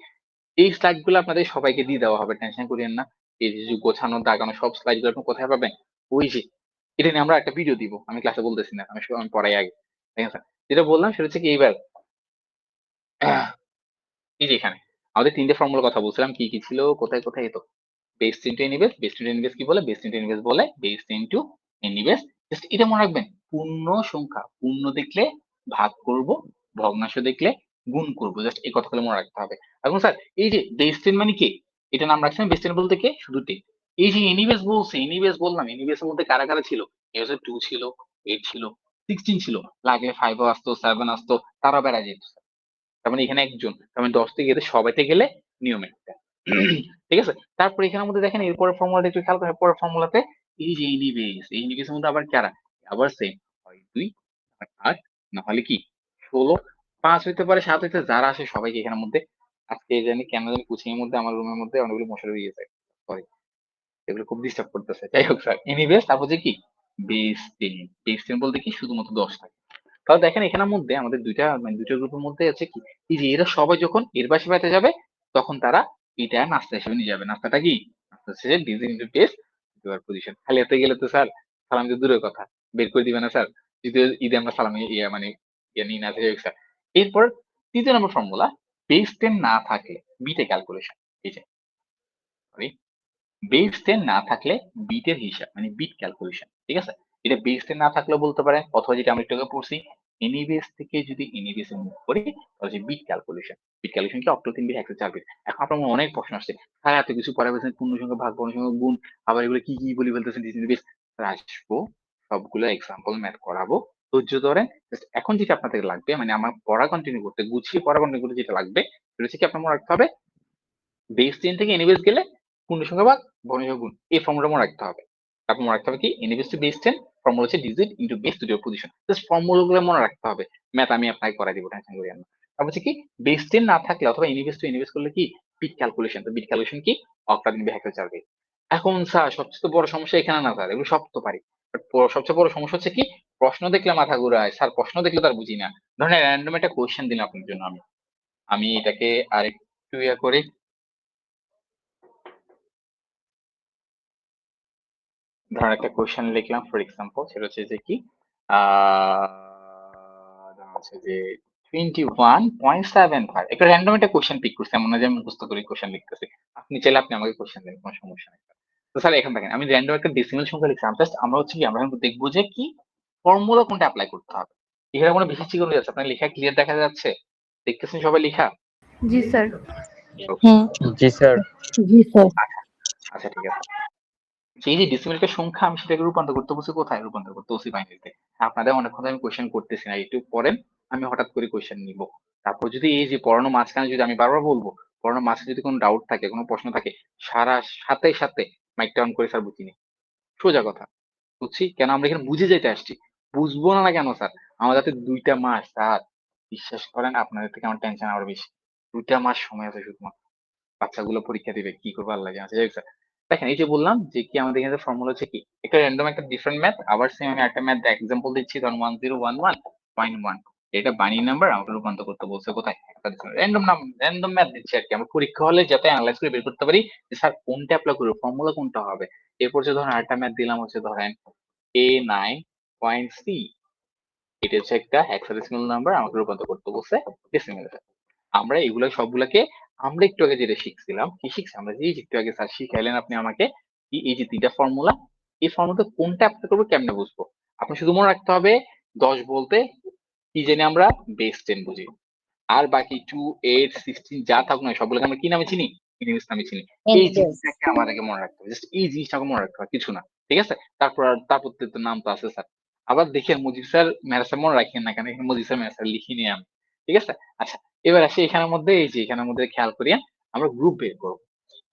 এই স্লাইড গুলো আপনাদের সবাইকে দিয়ে দেওয়া হবে, টেনশন করিয়েন না। এই যে গোছানো দাগানো সব স্লাইড গুলো আপনি কোথায় পাবেন, ওই যে এটা নিয়ে আমরা একটা ভিডিও দিব, আমি ক্লাসে বলতেছি না, আমি পড়াই আগে। ঠিক আছে, যেটা বললাম সেটা হচ্ছে কি এইবার এই যে এখানে আমাদের 3টে ফর্মুলার কথা বলছিলাম, কি কি ছিল, কোথায় কোথায়, এই তো বেস ইনটু এনিবেস, বেস ইনটু এনিবেস কি বলে, বেস ইনটু এনিবেস বলে বেস ইনটু এনিবেস। জাস্ট এটা মনে রাখবেন, পূর্ণ সংখ্যা পূর্ণ দেখলে ভাগ করব, ভগ্নাংশ দেখলে গুণ করব, জাস্ট এই কথাগুলো মনে রাখতে হবে। এবং স্যার এই যে বেস 10 মানে কি, এটা নাম রাখছেন বেস 10 বলতে কি শুধু 10। এই যে এনিবেস বলছে, এনিবেস বললাম, এনিবেস এর মধ্যে কারা কারা ছিল, এর হচ্ছে 2 ছিল, 8 ছিল, 16 ছিল, লাগলে 5 ও আসতো, 7 আসতো, তারা বেড়া যেত। তার মানে এখানে একজন, তার মানে 10 থেকে এদের সবাইতে গেলে নিয়ম একটা। ঠিক আছে, তারপর এখানের মধ্যে দেখেন এরপরের ফর্মুলাটা একটু খেয়াল করেন, পরের ফর্মুলাতে এই যে এনিবেস, এই এনিবেস এর মধ্যে আবার কারা, আবার সেম হয় 2 আর 8, না হলে কি 16, 5 হইতে পারে, 7 হইতে, যারা আসে সবাইকে এখানের মধ্যে। আজকে এই জানি কেন জানি কোচিং এর মধ্যে আমার রুমের মধ্যে অনেকগুলো মশারি হয়ে গেছে, সরি, এগুলো খুব ডিস্টার্ব করতেছে। যাই হোক স্যার, এনিবেস তারপর হচ্ছে কি বেস 10, বেস 10 বলতে কি শুধুমাত্র 10 থাকে। তাহলে দেখেন এখানের মধ্যে আমাদের দুইটা মানে দুইটা গ্রুপের মধ্যে আছে কি, এই যে এরা সবাই যখন এর বাসা বেড়াতে যাবে তখন তারা এটা নাস্তা হিসেবে নিয়ে যাবে। নাস্তাটা কি, নাস্তা হচ্ছে ডিজিট ইনটু বেস পজিশন। খালি হাতে গেলে তো স্যার সালামি তো দূরের কথা, বের করে দিবে না স্যার, যদি ঈদে আমরা সালামি ইয়া মানে ইয়া নিই না, যাই হোক স্যার। এরপর 3 নম্বর ফর্মুলা, বেস 10 না থাকলে বিটে ক্যালকুলেশন, এই যে sorry, বেস 10 না থাকলে বিটের হিসাব মানে বিট ক্যালকুলেশন। ঠিক আছে, এটা বেস 10 না থাকলেও বলতে পারেন, অথবা যেটা আমরা একটু আগে পড়ছি এনি বেস থেকে যদি এনি বেসে মুভ করি তাহলে যে বিট ক্যালকুলেশন। বিট ক্যালকুলেশন কি অক্টো 3 বিট 104 বিট। এখন আপনার মনে অনেক প্রশ্ন আসছে, হ্যাঁ এত কিছু পড়া বলছেন, পূর্ণ সংখ্যা ভাগ, পূর্ণ সংখ্যা গুণ, আবার এগুলো কি কি বলি বলতেছেন ডিজিটাল বেস। আসবো, সবগুলো এক্সাম্পল ম্যাথ করাবো, ধৈর্য ধরেন। Just এখন যেটা আপনাদের লাগবে মানে আমার পড়া কন্টিনিউ করতে, গুছিয়ে পড়া কন্টিনিউ করতে যেটা লাগবে সেটা হচ্ছে কি আপনার মনে রাখতে হবে, বেস 10 থেকে এনিবেস গেলে পূর্ণসংখ্যা ভাগ ভগ্নাংশ গুণ, এই ফর্মুলা মনে রাখতে হবে। তারপর মনে রাখতে হবে কি এনিবেস টু বেস 10, ফর্মুলা হচ্ছে ডিজিট ইনটু বেস টু দেওয়ার পজিশন। জাস্ট ফর্মুলা গুলো মনে রাখতে হবে, ম্যাথ আমি আপনাকে করাই দিব, টেনশন করিয়েন না। তারপর হচ্ছে কি বেস 10 না থাকলে অথবা এনিবেস টু এনিবেস করলে কি বিট ক্যালকুলেশন, তো বিট ক্যালকুলেশন কি অক্টাল ইনটু হেক্সাডেসিমাল বিট। এখন স্যার সবচেয়ে বড় সমস্যা এখানে না স্যার, এগুলো সব তো পারি, বাট সবচেয়ে বড় সমস্যা হচ্ছে কি প্রশ্ন দেখলে মাথা ঘুরায় স্যার, প্রশ্ন দেখলে তার বুঝি না। ধরেন র্যান্ডম একটা কোয়েশ্চেন দিলাম আপনার জন্য, আমি এটাকে আরেকটু করি। ধরেন একটা কোয়েশ্চেন লিখলাম ফর এক্সাম্পল, সেটা হচ্ছে যে কি ধরেন হচ্ছে যে 21.75। একটা র্যান্ডম একটা কোয়েশ্চেন পিক করছি, এমন না যে আমি মুখস্থ করে কোয়েশ্চেন লিখতেছি। আপনি চাইলে আপনি আমাকে কোয়েশ্চেন দেন, কোনো সমস্যা নেই। তো স্যার এখানে দেখেন আমি র্যান্ডম একটা ডেসিমাল সংখ্যা লিখছি, জাস্ট আমরা হচ্ছে কি আমরা এখন দেখবো যে কি ফর্মুলা কোনটা অ্যাপ্লাই করতে হবে। এখানে কোনো বেশি চিকন হয়ে যাচ্ছে, আপনার লেখা ক্লিয়ার দেখা যাচ্ছে? দেখতেছেন সবাই লেখা? জি স্যার। হ্যাঁ জি স্যার। জি স্যার আচ্ছা ঠিক আছে। সেই যে ডিসিমেলটা সংখ্যা আমি সেটাকে রূপান্তর করতে বলছি, কোথায় রূপান্তর করতে বলছি? বাইনারিতে। আপনাদের অনেক কথা আমি কোয়েশ্চেন করতেছি না, একটু পরেন আমি হঠাৎ করে কোয়েশ্চেন নিব। তারপর যদি এই যে পড়ানো মাঝখানে যদি আমি বারবার বলবো, পড়ানো মাঝখানে যদি কোনো ডাউট থাকে, কোনো প্রশ্ন থাকে, সাথে সাথে মাইকটা অন করে স্যার বুঝিনি। সোজা কথা। বুঝছি কেন আমরা এখানে বুঝে যাইতে আসছি, বুঝবো না কেন স্যার? আমাদের হাতে 2টা মাস স্যার, বিশ্বাস করেন আপনাদের থেকে আমার টেনশন আরো বেশি। 2টা মাস সময় আছে শুধুমাত্র, বাচ্চাগুলো পরীক্ষা দিবে, কি করবো আল্লাহ জানে। যাই হোক স্যার, দেখেন এই যে বললাম যে কি আমাদের এখানে ফর্মুলা হচ্ছে কি একটা র্যান্ডম একটা ডিফারেন্ট ম্যাথ, আবার সেম আমি একটা ম্যাথ এক্সাম্পল দিচ্ছি, ধরুন 1011.1। এটা বাইনারি নাম্বার আমাকে রূপান্তর করতে বলছে কোথায়, একটা র্যান্ডম র্যান্ডম ম্যাথ দিচ্ছি আর কি, আমরা পরীক্ষা হলে যাতে অ্যানালাইজ করে বের করতে পারি যে স্যার কোনটা অ্যাপ্লাই করবো, ফর্মুলা কোনটা হবে। এরপর যে ধরেন আরেকটা ম্যাথ দিলাম হচ্ছে ধরেন A9.C, এটা হচ্ছে একটা হেক্সাডেসিমাল নাম্বার, আমাকে রূপান্তর করতে বলছে ডেসিমেলে। আমরা এগুলো সবগুলাকে আমরা একটু আগে যেটা শিখছিলাম, কি শিখছি আমরা, যে একটু আগে স্যার শিখাইলেন আপনি আমাকে, কি এই যে 3টা ফর্মুলা, এই ফর্মুলা কোনটা অ্যাপ্লাই করবো কেমনে বুঝবো। আপনি শুধু মনে রাখতে হবে 10 বলতে কি জানি আমরা বেস 10 বুঝি, আর বাকি 2, 8, 16 যা থাকুক না সবগুলোকে আমরা কি নামে চিনি, ইংলিশ নামে চিনি। এই জিনিসটাকে আমাদেরকে মনে রাখতে হবে, জাস্ট এই জিনিসটাকে মনে রাখতে হবে, কিছু না। ঠিক আছে, তারপর তো নাম তো আছে স্যার। আবার দেখেন মুজিব স্যার মেরা স্যার মনে রাখেন না কেন, এখানে মুজিব স্যার মেরা স্যার লিখিনি আমি। ঠিক আছে, আচ্ছা এবার আসি এখানের মধ্যে, এই যে এখানের মধ্যে খেয়াল করিয়া আমরা গ্রুপ বের করবো।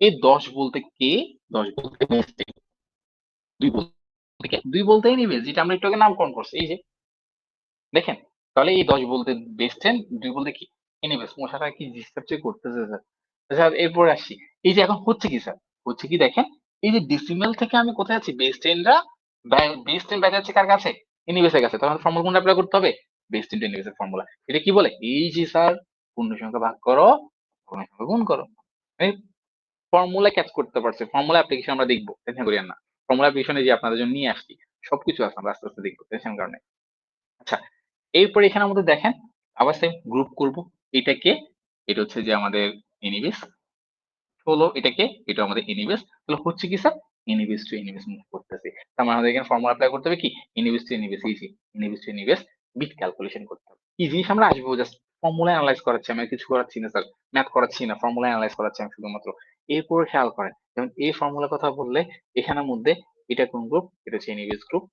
এই 10 বলতে কে, 10 বলতে 2 বলতে কে, 2 বলতেই নিবে যেটা আমরা একটু আগে নামকরণ করছি, এই যে দেখেন। তাহলে এই 10 বলতে বেস 10, 2 বলতে কি, এনিওয়েজ মশাটা কি ডিস্টার্ব করতেছে স্যার। স্যার এরপর আসি, এই যে এখন হচ্ছে কি স্যার, হচ্ছে কি দেখেন, এই যে ডিসিমেল থেকে আমি কোথায় আছি, বেস 10রা বেস 10 ব্যাচ আছে কার কাছে, এনিওয়েজ এর কাছে। তখন ফর্মুলা কোনটা অ্যাপ্লাই করতে হবে, বেস 10 টু এনিওয়েজ এর ফর্মুলা। এটা কি বলে, এই যে স্যার পূর্ণ সংখ্যা ভাগ করো পূর্ণ সংখ্যা গুণ করো। ফর্মুলা ক্যাচ করতে পারছে, ফর্মুলা অ্যাপ্লিকেশন আমরা দেখবো, টেনশন করিয়েন না। ফর্মুলা অ্যাপ্লিকেশনে যে আপনাদের জন্য নিয়ে আসছি, সবকিছু আছে, আমরা আস্তে আস্তে দেখবো, টেনশন কারণে। আচ্ছা এরপর এখানে আমাদের দেখেন আবার সেম গ্রুপ করব, এটাকে, এটা হচ্ছে যে আমাদের এনিবেস হলো, এটাকে এটা আমাদের এনিবেস, তাহলে হচ্ছে কি স্যার, এনিবেস টু এনিবেস মুভ করতেছে। তার মানে আমাদের এখানে ফর্মুলা অ্যাপ্লাই করতে হবে কি, any base to any base, easy, any base to any base bit calculation করতে হবে। কি জিনিস আমরা আসবো, জাস্ট ফর্মুলা অ্যানালাইজ করাচ্ছি, আমি আর কিছু করাচ্ছি না স্যার, ম্যাথ করাচ্ছি না, ফর্মুলা অ্যানালাইজ করাচ্ছি আমি শুধুমাত্র। এরপর খেয়াল করেন, যেমন এই ফর্মুলার কথা বললে এখানের মধ্যে এটা কোন গ্রুপ, এটা হচ্ছে এনিবেস গ্রুপ।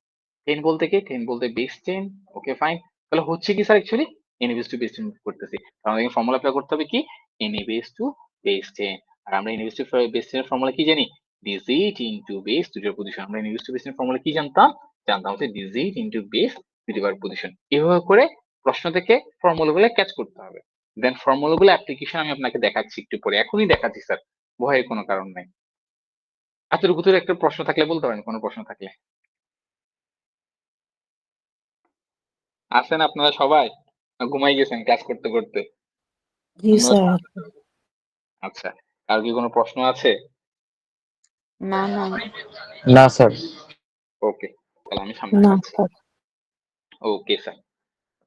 10 বলতে কি, 10 বলতে বেস 10, ওকে ফাইন। তাহলে হচ্ছে কি স্যার, অ্যাকচুয়ালি এনিবেস টু বেস 10 করতেছি। আমাদের ফর্মুলা অ্যাপ্লাই করতে হবে কি, এনিবেস টু বেস 10। আর আমরা এনিবেস টু বেস 10 এর ফর্মুলা কি জানি, digit into base to the position. আমরা এনিবেস টু বেস 10 এর ফর্মুলা কি জানতাম, জানতাম হচ্ছে digit into base to the position. এভাবে করে প্রশ্ন থেকে ফর্মুলা গুলো ক্যাচ করতে হবে। দেন ফর্মুলা গুলো অ্যাপ্লিকেশন আমি আপনাকে দেখাচ্ছি একটু পরে, এখনই দেখাচ্ছি স্যার, ভয়ের কোনো কারণ নাই। এতটুকু তো একটা প্রশ্ন থাকলে বলতে পারেন, কোনো প্রশ্ন থাকলে। আছেন আপনারা সবাই, না ঘুমাই গেছেন ক্লাস করতে করতে? জি আপনারা স্যার আচ্ছা, আর কি কোনো প্রশ্ন আছে? না না না স্যার। ওকে, তাহলে আমি সামনে না আগাচ্ছি। স্যার ওকে স্যার,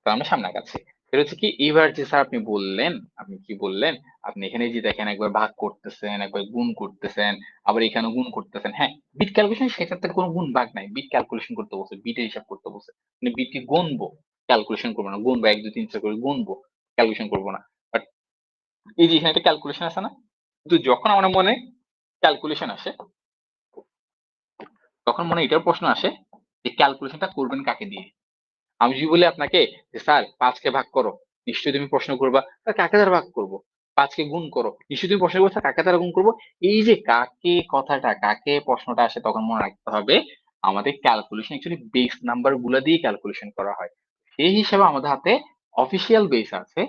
তো আমরা সামনে আগাচ্ছি। সেটা হচ্ছে কি, এবার যে স্যার আপনি বললেন, আপনি কি বললেন, আপনি এখানে যে দেখেন একবার ভাগ করতেছেন, একবার গুণ করতেছেন, আবার এখানে গুণ করতেছেন। হ্যাঁ, বিট ক্যালকুলেশন সেটাতে কোনো গুণ ভাগ নাই, বিট ক্যালকুলেশন করতে বলছে, বিটের হিসাব করতে বলছে, মানে বিটকে গুনবো, ক্যালকুলেশন করবো না, গুনবো 1, 2, 3, 4 করে গুনবো, ক্যালকুলেশন করবো না। বাট এই যে এখানে একটা ক্যালকুলেশন আছে না, কিন্তু যখন আমার মনে ক্যালকুলেশন আসে, তখন মনে এটার প্রশ্ন আসে যে ক্যালকুলেশনটা করবেন কাকে দিয়ে। আমি যদি বলি আপনাকে যে স্যার 5 কে ভাগ করো, নিশ্চয়ই তুমি প্রশ্ন করবা স্যার কাকে দ্বারা ভাগ করবো। 5 কে গুণ করো, নিশ্চয়ই তুমি প্রশ্ন করবে স্যার কাকে দ্বারা গুণ করবো। এই যে কাকে কথাটা, কাকে প্রশ্নটা আসে, তখন মনে রাখতে হবে আমাদের ক্যালকুলেশন অ্যাকচুয়ালি বেস নাম্বার গুলা দিয়ে ক্যালকুলেশন করা হয়। সেই হিসাবে আমাদের হাতে অফিসিয়াল বেস আছে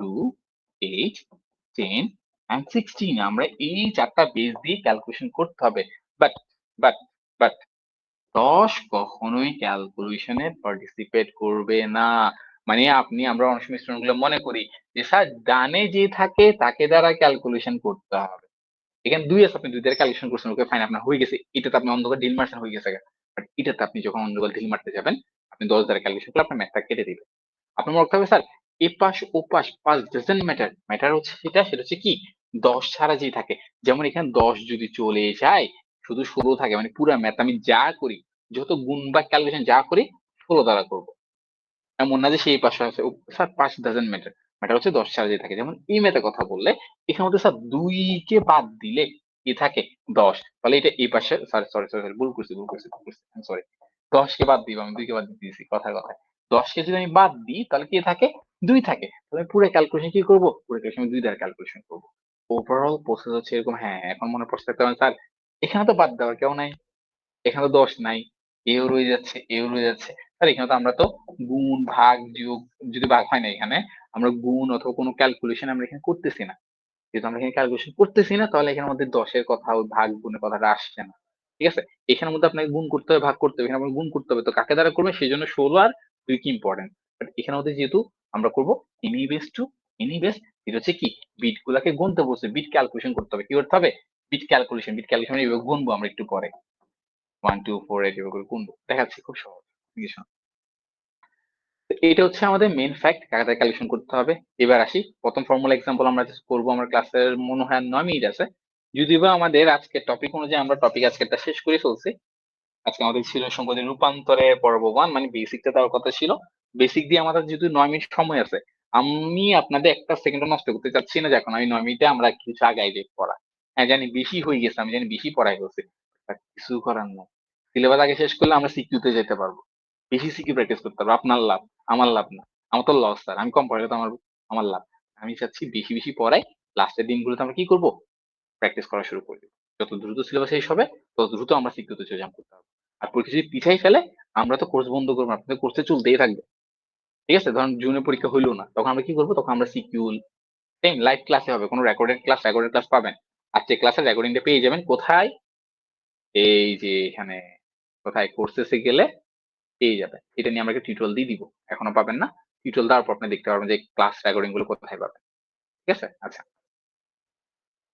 2, 8, 10 and 16। আমরা এই 4টা বেস দিয়ে ক্যালকুলেশন করতে হবে। বাট বাট বাট 10 কখনোই ক্যালকুলেশনে পার্টিসিপেট করবে না। মানে আমরা অনেক সময় স্টুডেন্ট গুলো মনে করি যে স্যার ডানে যে থাকে তাকে দ্বারা ক্যালকুলেশন করতে হবে। এখানে 2 আছে, আপনি 2 দ্বারা ক্যালকুলেশন করছেন, ওকে ফাইন, আপনার হয়ে গেছে। এটাতে আপনি অন্ধকার ঢিল মারছেন, হয়ে গেছে। বাট এটাতে আপনি যখন অন্ধকার ঢিল মারতে যাবেন, আপনি 10 দ্বারা ক্যালকুলেশন করলে আপনার ম্যাথটা কেটে দিবে। আপনার মনে রাখতে হবে স্যার এপাশ ওপাশ পাশ ডাজন্ট ম্যাটার, ম্যাটার হচ্ছে সেটা হচ্ছে কি 10 ছাড়া যে থাকে। যেমন এখানে 10 যদি চলে যায় শুধু 16 থাকে, মানে পুরো ম্যাথ আমি যা করি, যত গুণ বা ক্যালকুলেশন যা করি 16 দ্বারা করবো। এমন না যে সেই পাশে আছে sir pass doesn't matter, matter হচ্ছে 10 ছাড়া যে থাকে। যেমন এই ম্যাথের কথা বললে এখানে মধ্যে স্যার 2 কে বাদ দিলে কি থাকে 10, তাহলে এটা এই পাশে সরি সরি সরি ভুল করছি সরি, 10 কে বাদ দিব, আমি 2 কে বাদ দিয়েছি কথায় কথায়। 10 কে যদি আমি বাদ দিই তাহলে কি থাকে 2 থাকে, তাহলে পুরো ক্যালকুলেশন কি করব, পুরো ক্যালকুলেশন 2 দ্বারা ক্যালকুলেশন করব। ওভারঅল প্রসেস হচ্ছে এরকম। হ্যাঁ এখন মনে পড়ছে একটা স্যার এখানে তো বাদ দেওয়ার কেউ নাই, এখানে তো 10 নাই, এও রয়ে যাচ্ছে এও রয়ে যাচ্ছে। আর এখানে তো আমরা তো গুণ ভাগ যোগ যদি ভাগ হয় না, এখানে আমরা গুণ অথবা কোনো ক্যালকুলেশন আমরা এখানে করতেছি না। যেহেতু আমরা এখানে ক্যালকুলেশন করতেছি না, তাহলে এখানে আমাদের 10 এর কথা ওই ভাগ গুণের কথাটা আসছে না। ঠিক আছে, এখানের মধ্যে আপনাকে গুণ করতে হবে ভাগ করতে হবে, এখানে আপনাকে গুণ করতে হবে, তো কাকে দ্বারা করবে সেই জন্য 16 আর 2 কি ইম্পর্টেন্ট। বাট এখানে মধ্যে যেহেতু আমরা করবো any base to any base, এটা হচ্ছে কি বিট গুলাকে গুনতে বলছে, বিট ক্যালকুলেশন করতে হবে। কি করতে হবে, বিট ক্যালকুলেশন এইভাবে গুনবো আমরা একটু পরে। 1 2 4 8 এভাবে করে গুনবো, দেখাচ্ছি খুব সহজ কিছু না। তো এটা হচ্ছে আমাদের মেইন ফ্যাক্ট, কাকে ক্যালকুলেশন করতে হবে। এবার আসি প্রথম ফর্মুলা এক্সাম্পল আমরা জাস্ট করবো। আমার ক্লাসের মনে হয় 9 মিনিট আছে, যদিও বা আমাদের আজকের টপিক অনুযায়ী আমরা টপিক আজকেরটা শেষ করে ফেলছি। আজকে আমাদের ছিল সংখ্যাদের রূপান্তরে পর্ব 1, মানে বেসিকটা দেওয়ার কথা ছিল। বেসিক দিয়ে আমাদের যেহেতু 9 মিনিট সময় আছে, আমি আপনাদের একটা সেকেন্ডও নষ্ট করতে চাচ্ছি না যে এখন আমি 9 মিনিটে আমরা কিছু আগাই দেব পড়া। হ্যাঁ জানি বেশি হয়ে গেছে, আমি জানি বেশি পড়াই হচ্ছে, কিছু করার নাই। সিলেবাস আগে শেষ করলে আমরা সিকিউতে যেতে পারবো, বেশি সিকিউ প্র্যাকটিস করতে পারবো। আপনার লাভ, আমার লাভ না। আমার তো লস স্যার, আমি কম পড়ালে তো আমার লাভ। আমি চাচ্ছি বেশি বেশি পড়াই, লাস্টের দিনগুলোতে আমরা কি করবো, প্র্যাকটিস করা শুরু করে দিব। যত দ্রুত সিলেবাস শেষ হবে তত দ্রুত আমরা সিকিউতে জাম্প করতে পারবো। আর পরীক্ষা যদি পিছাই ফেলে আমরা তো কোর্স বন্ধ করবো না, আপনাদের কোর্সে চলতেই থাকবে। ঠিক আছে, ধরুন জুনে পরীক্ষা হইলো না, তখন আমরা কি করবো, তখন আমরা সিকিউ সেম লাইভ ক্লাসে হবে, কোনো রেকর্ডেড ক্লাস পাবেন। আজকে ক্লাসের রেকর্ডিংটা পেয়ে যাবেন কোথায়, এই যে এখানে কোথায় কোর্সেসে গেলে পেয়ে যাবেন। এটা নিয়ে আমরা একটা টিউটোরিয়াল দিয়ে দিব, এখনো পাবেন না, টিউটোরিয়াল দেওয়ার পর আপনি দেখতে পারবেন যে ক্লাস রেকর্ডিং গুলো কোথায় পাবেন। ঠিক আছে, আচ্ছা